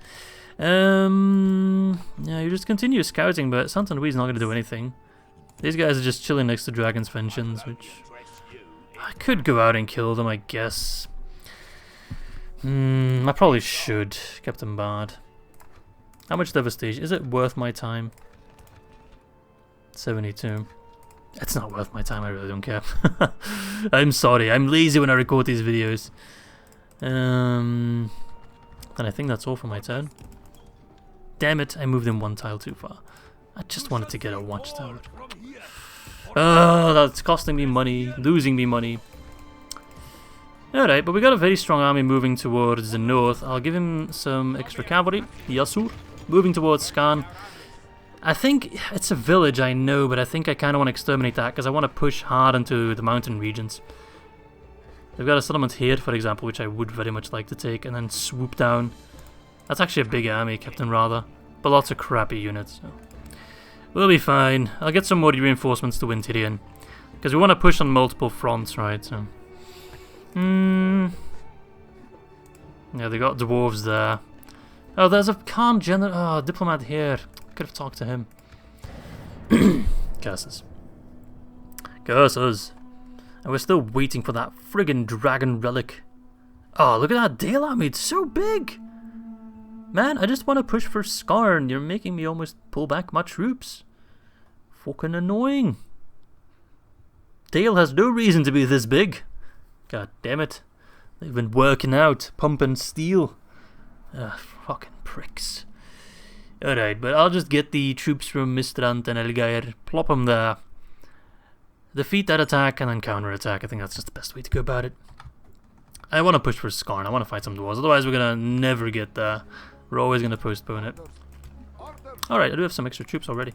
Speaker 1: Yeah, you just continue scouting, but Sant and Annui is not going to do anything. These guys are just chilling next to Dragon's Vengeance, which... I could go out and kill them, I guess. I probably should. Kept them bad. How much devastation? Is it worth my time? 72. It's not worth my time, I really don't care. I'm sorry, I'm lazy when I record these videos. And I think that's all for my turn. Damn it, I moved in one tile too far. I just wanted to get a watchtower. Oh, that's costing me money, losing me money. Alright, but we got a very strong army moving towards the north. I'll give him some extra cavalry. Yasur, moving towards Scarn. I think it's a village, I know, but I think I kind of want to exterminate that because I want to push hard into the mountain regions. They've got a settlement here, for example, which I would very much like to take, and then swoop down. That's actually a big army, Captain Rather, but lots of crappy units. So. We'll be fine. I'll get some more reinforcements to win Tyrion, because we want to push on multiple fronts, right? So. Yeah, they got dwarves there. Oh, there's a Khan general. Oh, diplomat here. Could have talked to him. Curses. Curses. And we're still waiting for that friggin' dragon relic. Oh, look at that Dale army. It's so big. Man, I just want to push for Scarn. You're making me almost pull back my troops. Fucking annoying. Dale has no reason to be this big. God damn it. They've been working out, pumping steel. Fucking pricks. Alright, but I'll just get the troops from Mistrant and Elgair, plop them there. Defeat that attack and then counterattack. I think that's just the best way to go about it. I want to push for Scarn. I want to fight some dwarves. Otherwise we're going to never get there. We're always going to postpone it. Alright, I do have some extra troops already.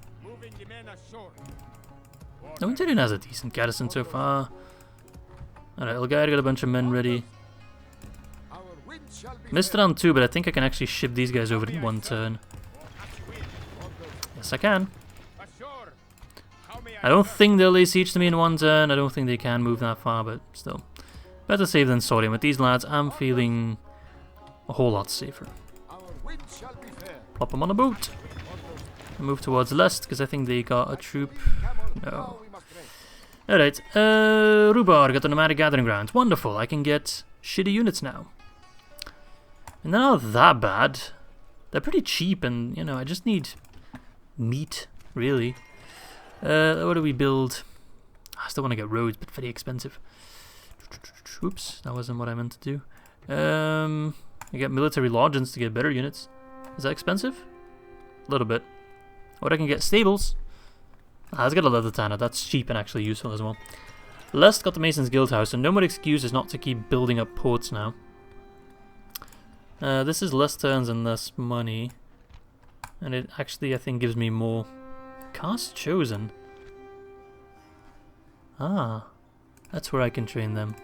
Speaker 1: No, Tyrion has a decent garrison so far. Alright, Elgair got a bunch of men ready. Mistrant too, but I think I can actually ship these guys over in one turn. Yes, I can. I don't think they'll lay siege to me in one turn. I don't think they can move that far, but still. Better safe than sorry. And with these lads, I'm feeling a whole lot safer. Plop them on a boat. And move towards Lest, because I think they got a troop. No. Alright, Rhubarb got the nomadic gathering grounds. Wonderful, I can get shitty units now. And they're not that bad. They're pretty cheap and, you know, I just need meat, really. What do we build? I still want to get roads, but very expensive. Oops, that wasn't what I meant to do. I get military lodgings to get better units. Is that expensive? A little bit. Or I can get stables. Let's get a leather tanner. That's cheap and actually useful as well. Lest got the Mason's Guild House, and no more excuses not to keep building up ports now. This is less turns and less money. And it actually, I think, gives me more. Cast Chosen. Ah. That's where I can train them.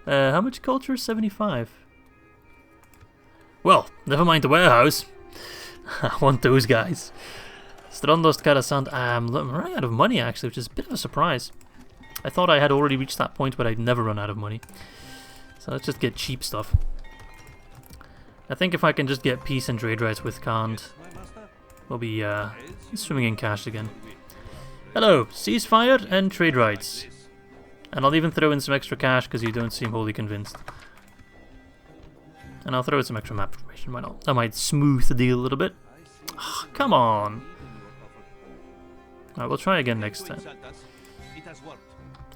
Speaker 1: How much culture? 75. Well, never mind the warehouse. I want those guys. Strondost Karasant. I'm running out of money actually, which is a bit of a surprise. I thought I had already reached that point, but I'd never run out of money. So let's just get cheap stuff. I think if I can just get peace and trade rights with Khand, we'll be swimming in cash again. Hello, ceasefire and trade rights. And I'll even throw in some extra cash because you don't seem wholly convinced. And I'll throw in some extra map information, why not? That might smooth the deal a little bit. Oh, come on. Alright, we'll try again next time.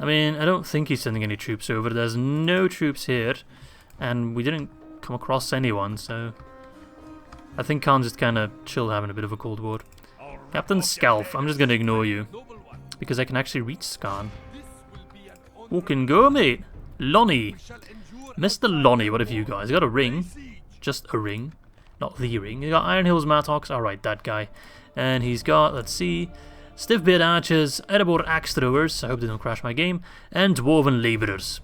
Speaker 1: I mean, I don't think he's sending any troops over. There's no troops here, and we didn't come across anyone, so I think Khan's just kind of chill, having a bit of a Cold War. Captain Scalf, I'm just going to ignore you, because I can actually reach Scarn. Walk and go, mate. Lonnie. Mr. Lonnie, what have you got? He's got a ring. Just a ring. Not the ring. He's got Iron Hills Mattox. Alright, that guy. And he's got, let's see, Stiff-Beard Archers, Erebor Axe Throwers, I hope they don't crash my game, and Dwarven Labourers.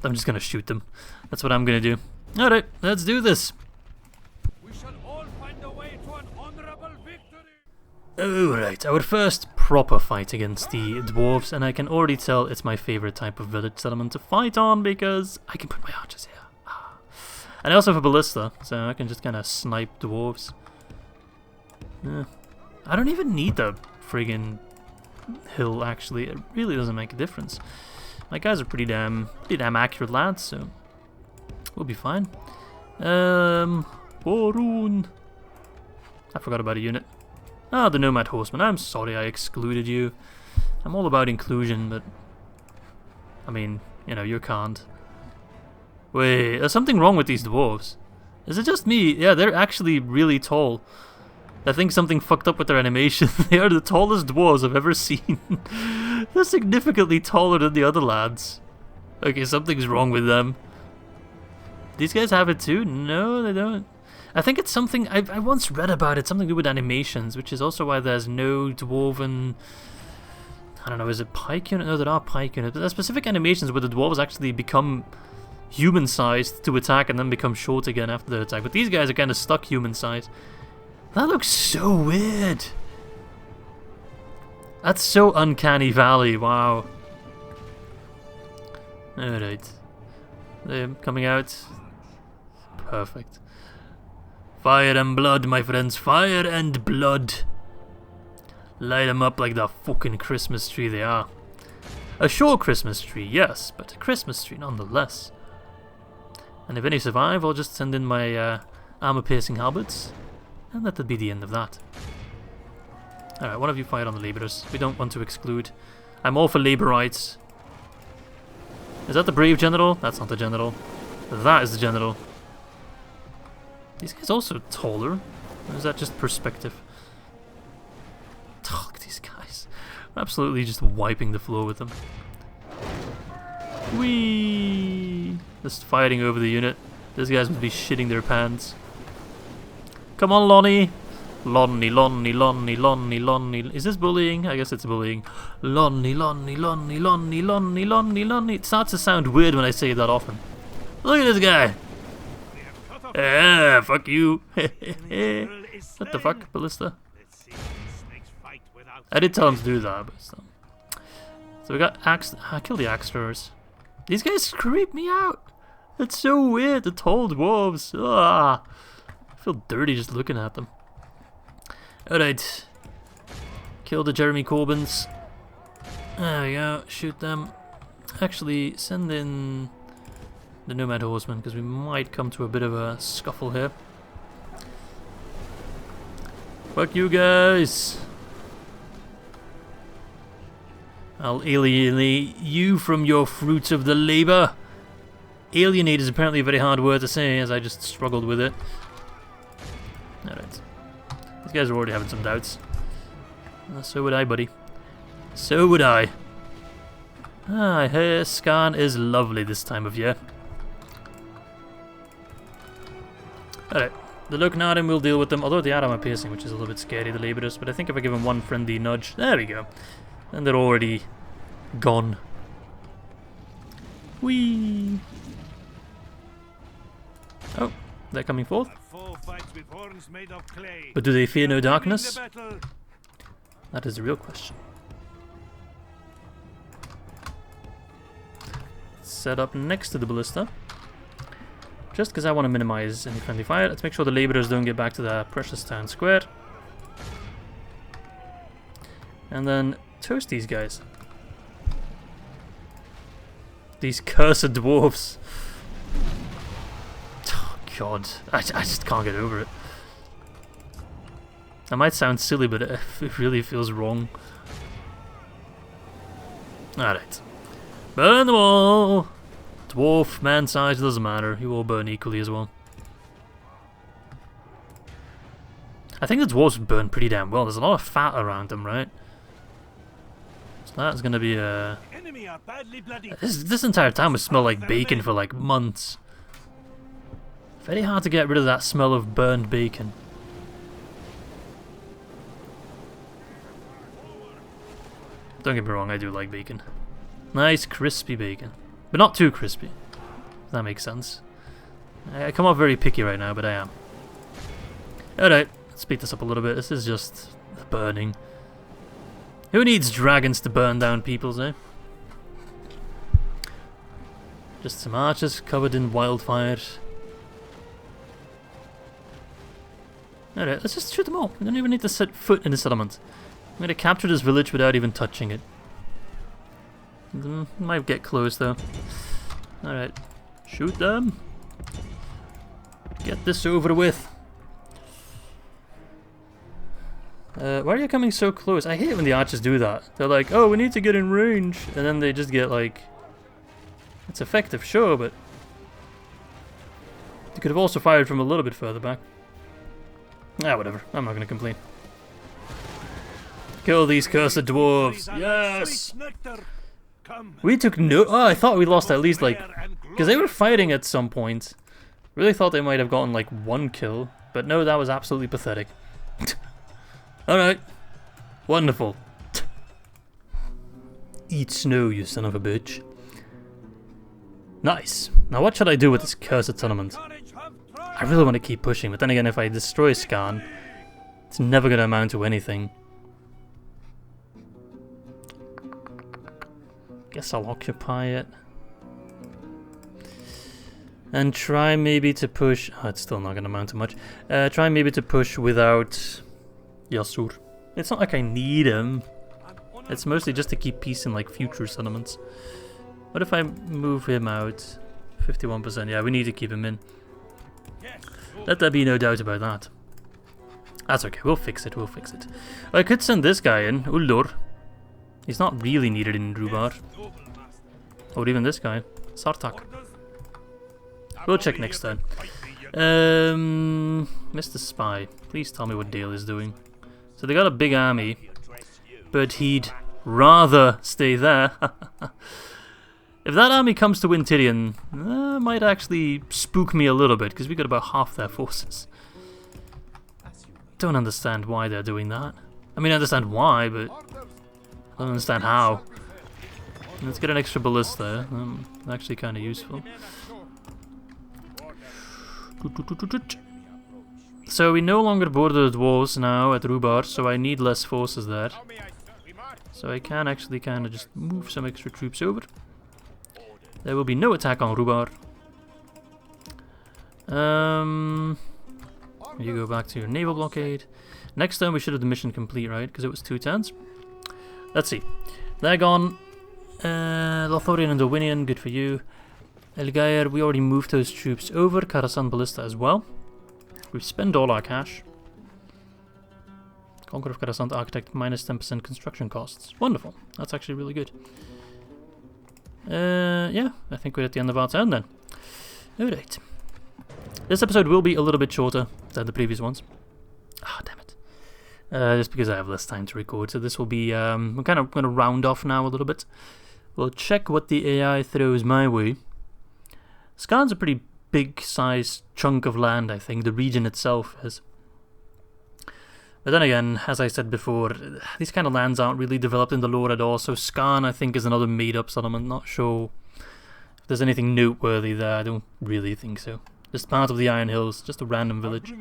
Speaker 1: I'm just gonna shoot them. That's what I'm gonna do. Alright, let's do this.
Speaker 2: We shall all find a way to an honorable victory.
Speaker 1: Alright, our first proper fight against the dwarves, and I can already tell it's my favourite type of village settlement to fight on because I can put my archers here. And I also have a ballista, so I can just kind of snipe dwarves. I don't even need the friggin' hill, actually. It really doesn't make a difference. My guys are pretty damn accurate lads, so we'll be fine. Rhûn. I forgot about a unit. Ah, the Nomad Horseman. I'm sorry I excluded you. I'm all about inclusion, but I mean, you know, you can't. Wait, there's something wrong with these dwarves. Is it just me? Yeah, they're actually really tall. I think something fucked up with their animation. They are the tallest dwarves I've ever seen. They're significantly taller than the other lads. Okay, something's wrong with them. These guys have it too? No, they don't. I think it's something, I once read about it, something to do with animations, which is also why there's no dwarven, I don't know, is it pike unit? No, there are pike units, but there's specific animations where the dwarves actually become human-sized to attack and then become short again after the attack. But these guys are kind of stuck human-sized. That looks so weird. That's so uncanny valley, wow. Alright. They're coming out. Perfect. Fire and blood, my friends. Fire and blood. Light them up like the fucking Christmas tree they are. A short Christmas tree, yes, but a Christmas tree nonetheless. And if any survive, I'll just send in my armor-piercing halberds. And that'll be the end of that. Alright, one of you fight on the labourers. We don't want to exclude. I'm all for labour rights. Is that the brave general? That's not the general. That is the general. These guys also taller. Or is that just perspective? Oh, look at these guys. I'm absolutely just wiping the floor with them. Whee! Just fighting over the unit. These guys must be shitting their pants. Come on, Lonnie! Lonnie, Lonnie, Lonnie, Lonnie, Lonnie. Is this bullying? I guess it's bullying. Lonnie, Lonnie, Lonnie, Lonnie, Lonnie, Lonnie, Lonnie. It starts to sound weird when I say that often. Look at this guy! Yeah, fuck you. What the fuck, Ballista? I did tell him to do that, but still. So we got axe. I killed the axe throwers. These guys creep me out. It's so weird. The tall dwarves. Ah, I feel dirty just looking at them. Alright. Kill the Jeremy Corbyns. There we go. Shoot them. Actually, send in the Nomad Horseman, because we might come to a bit of a scuffle here. Fuck you guys! I'll alienate you from your fruits of the labour. Alienate is apparently a very hard word to say, as I just struggled with it. Alright. These guys are already having some doubts. So would I, buddy. So would I. Ah, I hear Scarn is lovely this time of year. Alright, the Loknarim will deal with them, although they are armor piercing, which is a little bit scary, the labourers, but I think if I give them one friendly nudge, there we go. And they're already gone. Whee! Oh, they're coming forth. But do they fear no darkness? That is the real question. Set up next to the ballista. Just because I want to minimize any friendly fire, let's make sure the labourers don't get back to the precious town square. And then toast these guys. These cursed dwarves. Oh god, I just can't get over it. That might sound silly, but it really feels wrong. Alright. Burn them all! Dwarf, man size, doesn't matter. You all burn equally as well. I think the dwarves burn pretty damn well. There's a lot of fat around them, right? So that's gonna be a...
Speaker 2: Enemy are badly bloodied.
Speaker 1: This entire town would smell like bacon for like months. Very hard to get rid of that smell of burned bacon. Don't get me wrong, I do like bacon. Nice crispy bacon. But not too crispy. If that makes sense. I come off very picky right now, but I am. Alright, let's speed this up a little bit. This is just the burning. Who needs dragons to burn down peoples, eh? Just some archers covered in wildfire. Alright, let's just shoot them all. We don't even need to set foot in the settlement. I'm gonna capture this village without even touching it. Might get close though. Alright. Shoot them. Get this over with. Why are you coming so close? I hate it when the archers do that. They're like, oh, we need to get in range. And then they just get like... It's effective, sure, but... You could have also fired from a little bit further back. Ah, whatever. I'm not gonna complain. Kill these cursed dwarves. Yes! We took no... Oh, I thought we lost at least like... Because they were fighting at some point. Really thought they might have gotten like one kill. But no, that was absolutely pathetic. Alright. Wonderful. Eat snow, you son of a bitch. Nice. Now what should I do with this cursed settlement? I really want to keep pushing, but then again, if I destroy Scarn, it's never going to amount to anything. Guess I'll occupy it. And try maybe to push... Oh, it's still not going to amount to much. Try maybe to push without Yasur. It's not like I need him. It's mostly just to keep peace in like future settlements. What if I move him out? 51%. Yeah, we need to keep him in. Let there be no doubt about that. That's okay, we'll fix it, we'll fix it. I could send this guy in, Uldur. He's not really needed in Rhubar. Or even this guy, Sartak. We'll check next time. Mr. Spy, please tell me what Dale is doing. So they got a big army, but he'd rather stay there. If that army comes to win Tyrion, might actually spook me a little bit, because we got about half their forces. Don't understand why they're doing that. I mean, I understand why, but I don't understand how. Let's get an extra ballista. Actually kind of useful. So we no longer border the dwarves now at Rhubar, so I need less forces there. So I can actually kind of just move some extra troops over. There will be no attack on Rhubar. You go back to your naval blockade. Next time we should have the mission complete, right? Because it was 2 turns. Let's see. They're gone. Lothorian and Dorwinion, good for you. Elgair, we already moved those troops over. Karasan Ballista as well. We've spent all our cash. Conquer of Karasant Architect, minus 10% construction costs. Wonderful. That's actually really good. Yeah, I think we're at the end of our turn then. Alright. This episode will be a little bit shorter than the previous ones. Ah, damn it. Just because I have less time to record, so this will be, we're kind of going to round off now a little bit. We'll check what the AI throws my way. Scarn's a pretty big size chunk of land, I think, the region itself is. But then again, as I said before, these kind of lands aren't really developed in the lore at all, so Scarn, I think, is another made-up settlement. Not sure if there's anything noteworthy there. I don't really think so. Just part of the Iron Hills, just a random village.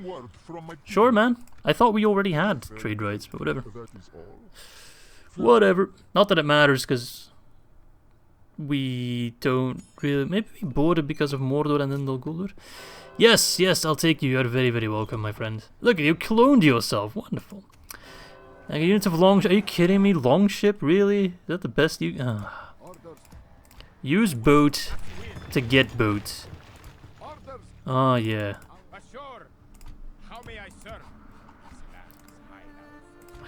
Speaker 1: Sure, man. I thought we already had trade rights, but whatever. Whatever. Not that it matters, because we don't really... Maybe we border because of Mordor and then Dol Guldur. Yes, yes, I'll take you. You're very, very welcome, my friend. Look, you cloned yourself. Wonderful. Like a unit of Longship. Are you kidding me? Longship? Really? Is that the best you... Use boat to get boat. Oh, yeah. I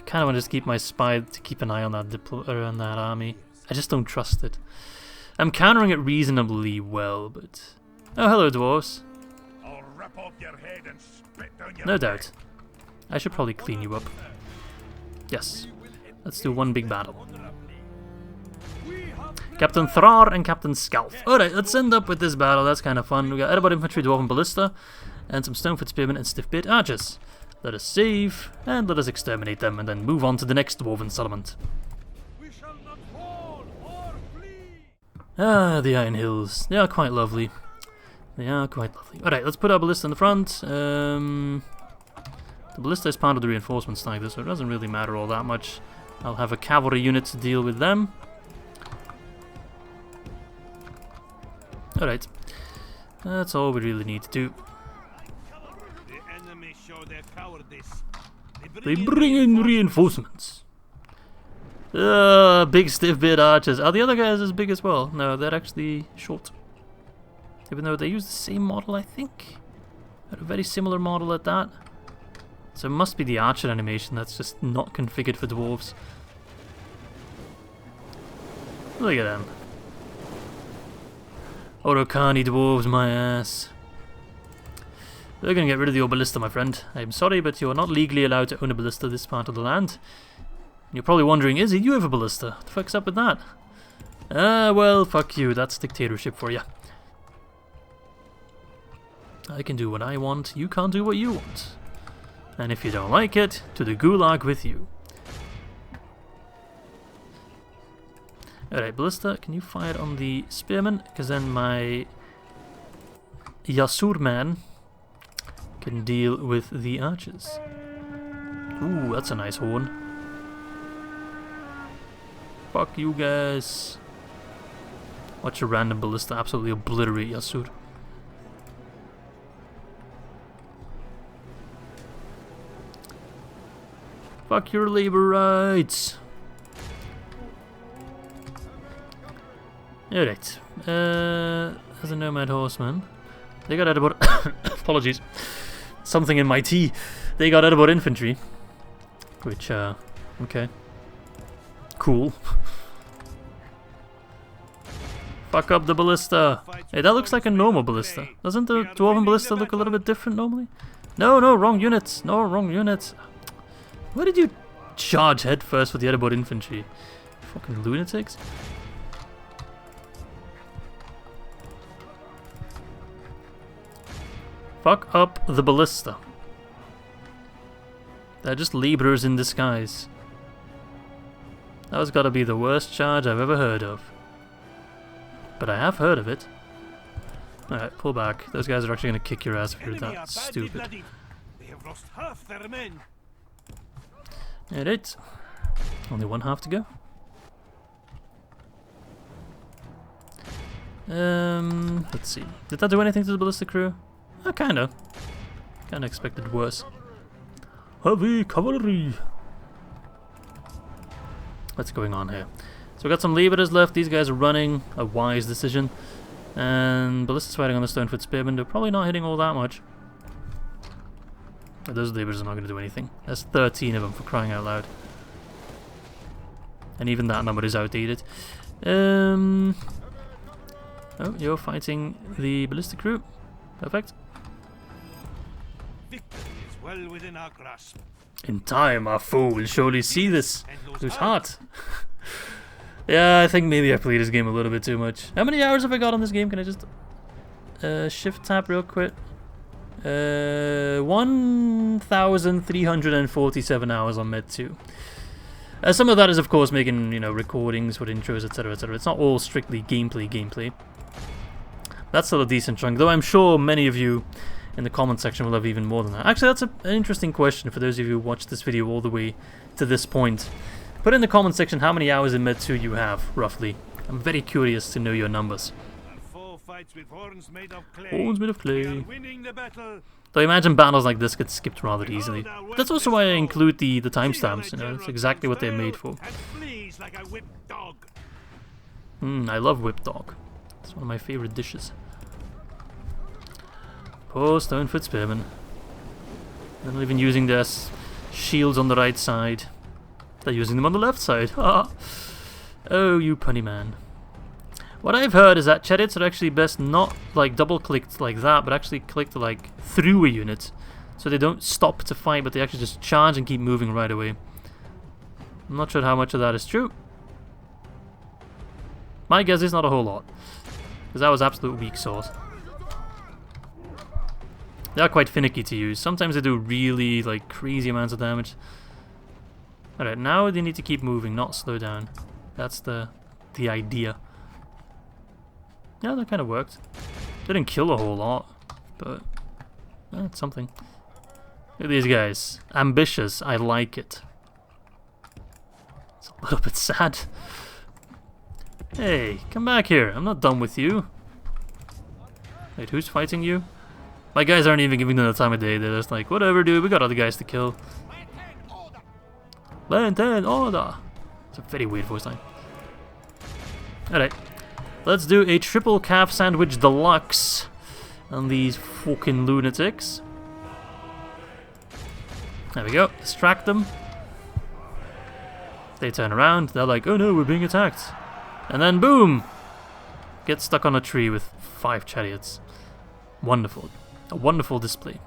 Speaker 1: kind of want to just keep my spy to keep an eye on that on that army. I just don't trust it. I'm countering it reasonably well, but... Oh, hello, dwarves.
Speaker 2: I'll rip off your head and spit down your
Speaker 1: No doubt. I should probably clean you up. Yes. Let's do one big battle. Captain Thrar and Captain Scalf. Alright, let's end up with this battle. That's kind of fun. We got Edinburgh Infantry, Dwarven Ballista, and some Stonefoot Spearmen and Stiff-Bit Archers. Let us save, and let us exterminate them, and then move on to the next Dwarven settlement.
Speaker 2: We shall not fall or flee.
Speaker 1: Ah, the Iron Hills. They are quite lovely. They are quite lovely. Alright, let's put our Ballista in the front. The Ballista is part of the reinforcements like this, so it doesn't really matter all that much. I'll have a cavalry unit to deal with them. Alright. That's all we really need to do.
Speaker 2: The enemy show their cowardice.
Speaker 1: They bring in reinforcements. Big stiff-bit archers. Are the other guys as big as well? No, they're actually short. Even though they use the same model, I think. They're a very similar model at that. So it must be the archer animation that's just not configured for dwarves. Look at them. Orokani dwarves, my ass. They're gonna get rid of your ballista, my friend. I'm sorry, but you are not legally allowed to own a ballista this part of the land. You're probably wondering, Izzy, you have a ballista. What the fuck's up with that? Well, fuck you. That's dictatorship for you. I can do what I want. You can't do what you want. And if you don't like it, to the gulag with you. Alright, Ballista, can you fire on the spearmen? Because then my Yasur man can deal with the archers. Ooh, that's a nice horn. Fuck you guys. Watch a random Ballista absolutely obliterate Yasur. Fuck your labor rights. Alright. As a nomad horseman, they got Edinburgh. Apologies. Something in my tea. They got Edinburgh infantry. Which, okay. Cool. Fuck up the ballista. Hey, that looks like a normal ballista. Doesn't the Dwarven ballista look a little bit different normally? No, no, wrong units. No, wrong units. Why did you charge head first with the Edinburgh infantry? Fucking lunatics. Fuck up the ballista. They're just laborers in disguise. That was gotta be the worst charge I've ever heard of. But I have heard of it. Alright, pull back. Those guys are actually gonna kick your ass if you're that stupid.
Speaker 2: They have lost half their men.
Speaker 1: Alright. Only one half to go. Let's see. Did that do anything to the ballistic crew? Kinda. Kinda expected worse. Heavy cavalry! What's going on here? So we got some laborers left. These guys are running. A wise decision. And ballista's fighting on the Stonefoot Spearmen. They're probably not hitting all that much. But those laborers are not going to do anything. There's 13 of them, for crying out loud. And even that number is outdated. Oh, you're fighting the ballistic crew. Perfect.
Speaker 2: Victory is well within our grasp.
Speaker 1: In time, our foe will surely see this. Lose heart. Yeah, I think maybe I played this game a little bit too much. How many hours have I got on this game? Can I just shift tab real quick? 1,347 hours on Med 2. Some of that is, of course, making, you know, recordings for intros, etc., etc. It's not all strictly gameplay. That's still a decent chunk, though I'm sure many of you in the comment section will have even more than that. Actually, that's an interesting question for those of you who watched this video all the way to this point. Put in the comment section how many hours in Med 2 you have, roughly. I'm very curious to know your numbers.
Speaker 2: With horns made of clay.
Speaker 1: Horns made of clay.
Speaker 2: Winning the battle.
Speaker 1: Though I imagine battles like this get skipped rather easily. That's also why I include the timestamps, you know, it's exactly what they're made for.
Speaker 2: Like a whipped dog.
Speaker 1: I love whipped dog. It's one of my favorite dishes. Poor Stonefoot Spearmen. They're not even using their shields on the right side. They're using them on the left side. Oh, you punny man. What I've heard is that chariots are actually best not like double clicked like that, but actually clicked like through a unit. So they don't stop to fight, but they actually just charge and keep moving right away. I'm not sure how much of that is true. My guess is not a whole lot, because that was absolute weak sauce. They are quite finicky to use. Sometimes they do really like crazy amounts of damage. Alright, now they need to keep moving, not slow down. That's the idea. Yeah, that kind of worked. Didn't kill a whole lot, but it's something. Look at these guys. Ambitious. I like it. It's a little bit sad. Hey, come back here. I'm not done with you. Wait, who's fighting you? My guys aren't even giving them the time of day. They're just like, whatever, dude. We got other guys to kill. Maintain order. It's a very weird voice line. Alright. Let's do a triple calf sandwich deluxe on these fucking lunatics. There we go. Distract them. They turn around. They're like, oh no, we're being attacked. And then boom! Get stuck on a tree with 5 chariots. Wonderful. A wonderful display.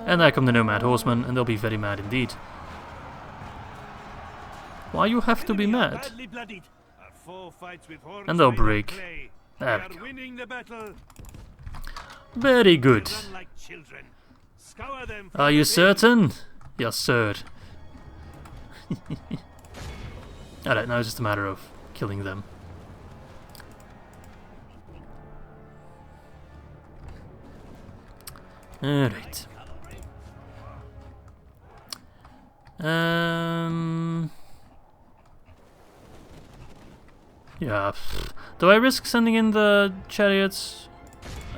Speaker 1: And there come the Nomad Horsemen, and they'll be very mad indeed. Why you have to be mad? And they'll break. There we go. Very good. Are you certain? Yes, sir. Alright, now it's just a matter of killing them. Alright. Yeah. Do I risk sending in the chariots?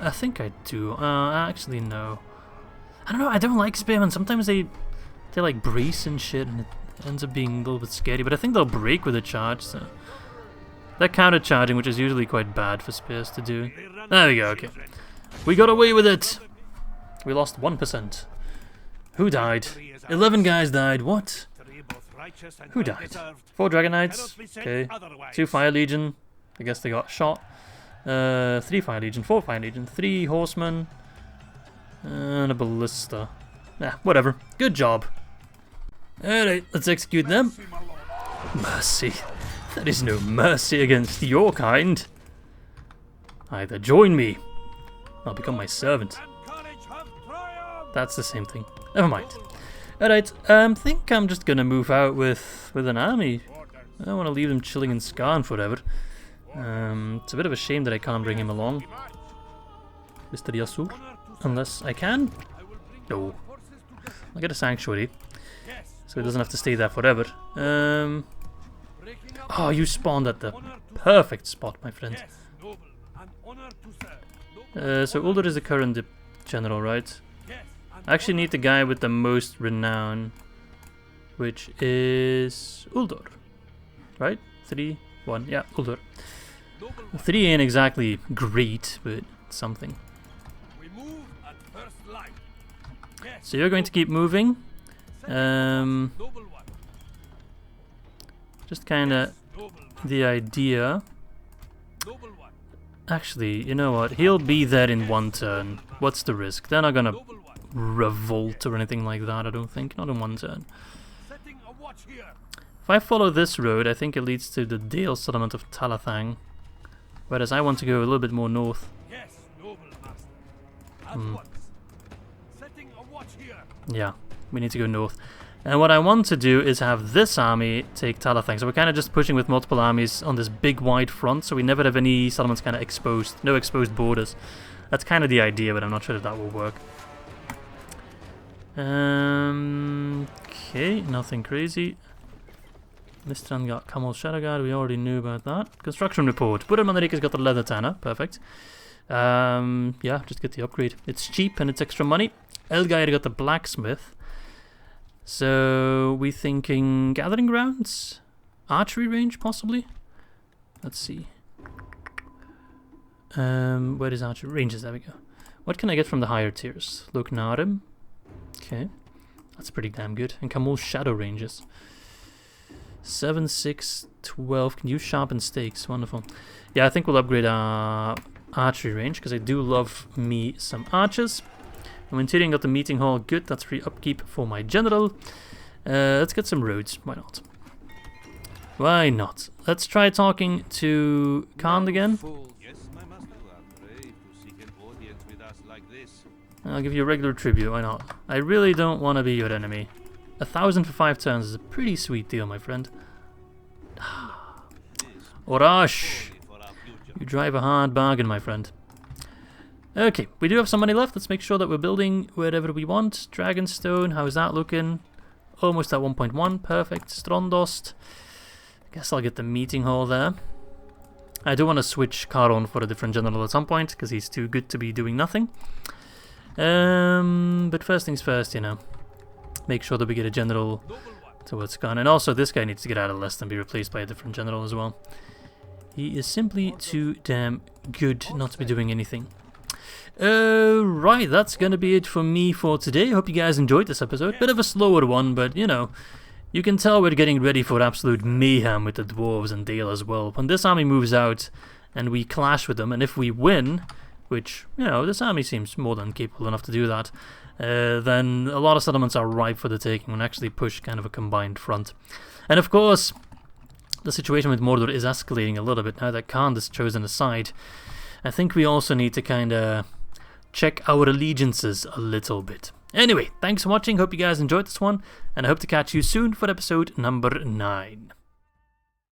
Speaker 1: I think I do. Actually, no. I don't know. I don't like spearmen. Sometimes they like brace and shit, and it ends up being a little bit scary. But I think they'll break with a charge. So they're counter charging, which is usually quite bad for spears to do. There we go. Okay, we got away with it. We lost 1%. Who died? 11 guys died. What? Who died? 4 Dragon Knights. Okay. 2 Fire Legion. I guess they got shot. 3 Fire Legion. 4 Fire Legion. 3 Horsemen. And a Ballista. Whatever. Good job. Alright, let's execute them. Mercy. There is no mercy against your kind. Either join me. I'll become my servant. That's the same thing. Never mind. Alright, think I'm just gonna move out with an army. I don't want to leave them chilling in Scarn forever. It's a bit of a shame that I can't bring him along. Mr. Yasur. Unless I can? No. I'll get a sanctuary. So he doesn't have to stay there forever. Oh, you spawned at the perfect spot, my friend. So Uldor is the current general, right? I actually need the guy with the most renown, which is Uldor, right? 3, 1, yeah, Uldor. 3 ain't exactly great, but something. So you're going to keep moving. Just kind of the idea. Actually, you know what? He'll be there in 1 turn. What's the risk? They're not gonna revolt or anything like that, I don't think. Not in 1 turn. If I follow this road, I think it leads to the Dale settlement of Talathang. Whereas I want to go a little bit more north. Yeah, we need to go north. And what I want to do is have this army take Talathang. So we're kind of just pushing with multiple armies on this big wide front, so we never have any settlements kind of exposed. No exposed borders. That's kind of the idea, but I'm not sure if that will work. Okay, nothing crazy. Mistran got Kamal Shadowguard, we already knew about that. Construction report. Buddha Mandarika's got the leather tanner, perfect. Yeah, just get the upgrade. It's cheap and it's extra money. Elgair got the blacksmith. So we thinking gathering grounds? Archery range possibly? Let's see. Where is archery ranges? There we go. What can I get from the higher tiers? Loknarim. Okay. That's pretty damn good. And Kamal's shadow ranges. 7, 6, 12. Can use sharpened stakes. Wonderful. Yeah, I think we'll upgrade our archery range, because I do love me some archers. And when Tyrion got the meeting hall, good. That's free upkeep for my general. Let's get some roads. Why not? Why not? Let's try talking to Khan again.
Speaker 2: Yes, my master, are brave to seek an audience with us like this.
Speaker 1: I'll give you a regular tribute. Why not? I really don't want to be your enemy. 1,000 for 5 turns is a pretty sweet deal, my friend. Orash! You drive a hard bargain, my friend. Okay, we do have some money left. Let's make sure that we're building wherever we want. Dragonstone, how's that looking? Almost at 1.1, perfect. Strondost. Guess I'll get the meeting hall there. I do want to switch Caron for a different general at some point, because he's too good to be doing nothing. But first things first, you know. Make sure that we get a general towards Scarn. And also, this guy needs to get out of less and be replaced by a different general as well. He is simply too damn good not to be doing anything. Right, that's gonna be it for me for today. Hope you guys enjoyed this episode. Bit of a slower one, but you know, you can tell we're getting ready for absolute mayhem with the dwarves and Dale as well. When this army moves out and we clash with them, and if we win, which, you know, this army seems more than capable enough to do that, then a lot of settlements are ripe for the taking and actually push kind of a combined front. And of course, the situation with Mordor is escalating a little bit now that Khan has chosen a side. I think we also need to kind of check our allegiances a little bit. Anyway, thanks for watching. Hope you guys enjoyed this one, and I hope to catch you soon for episode number 9.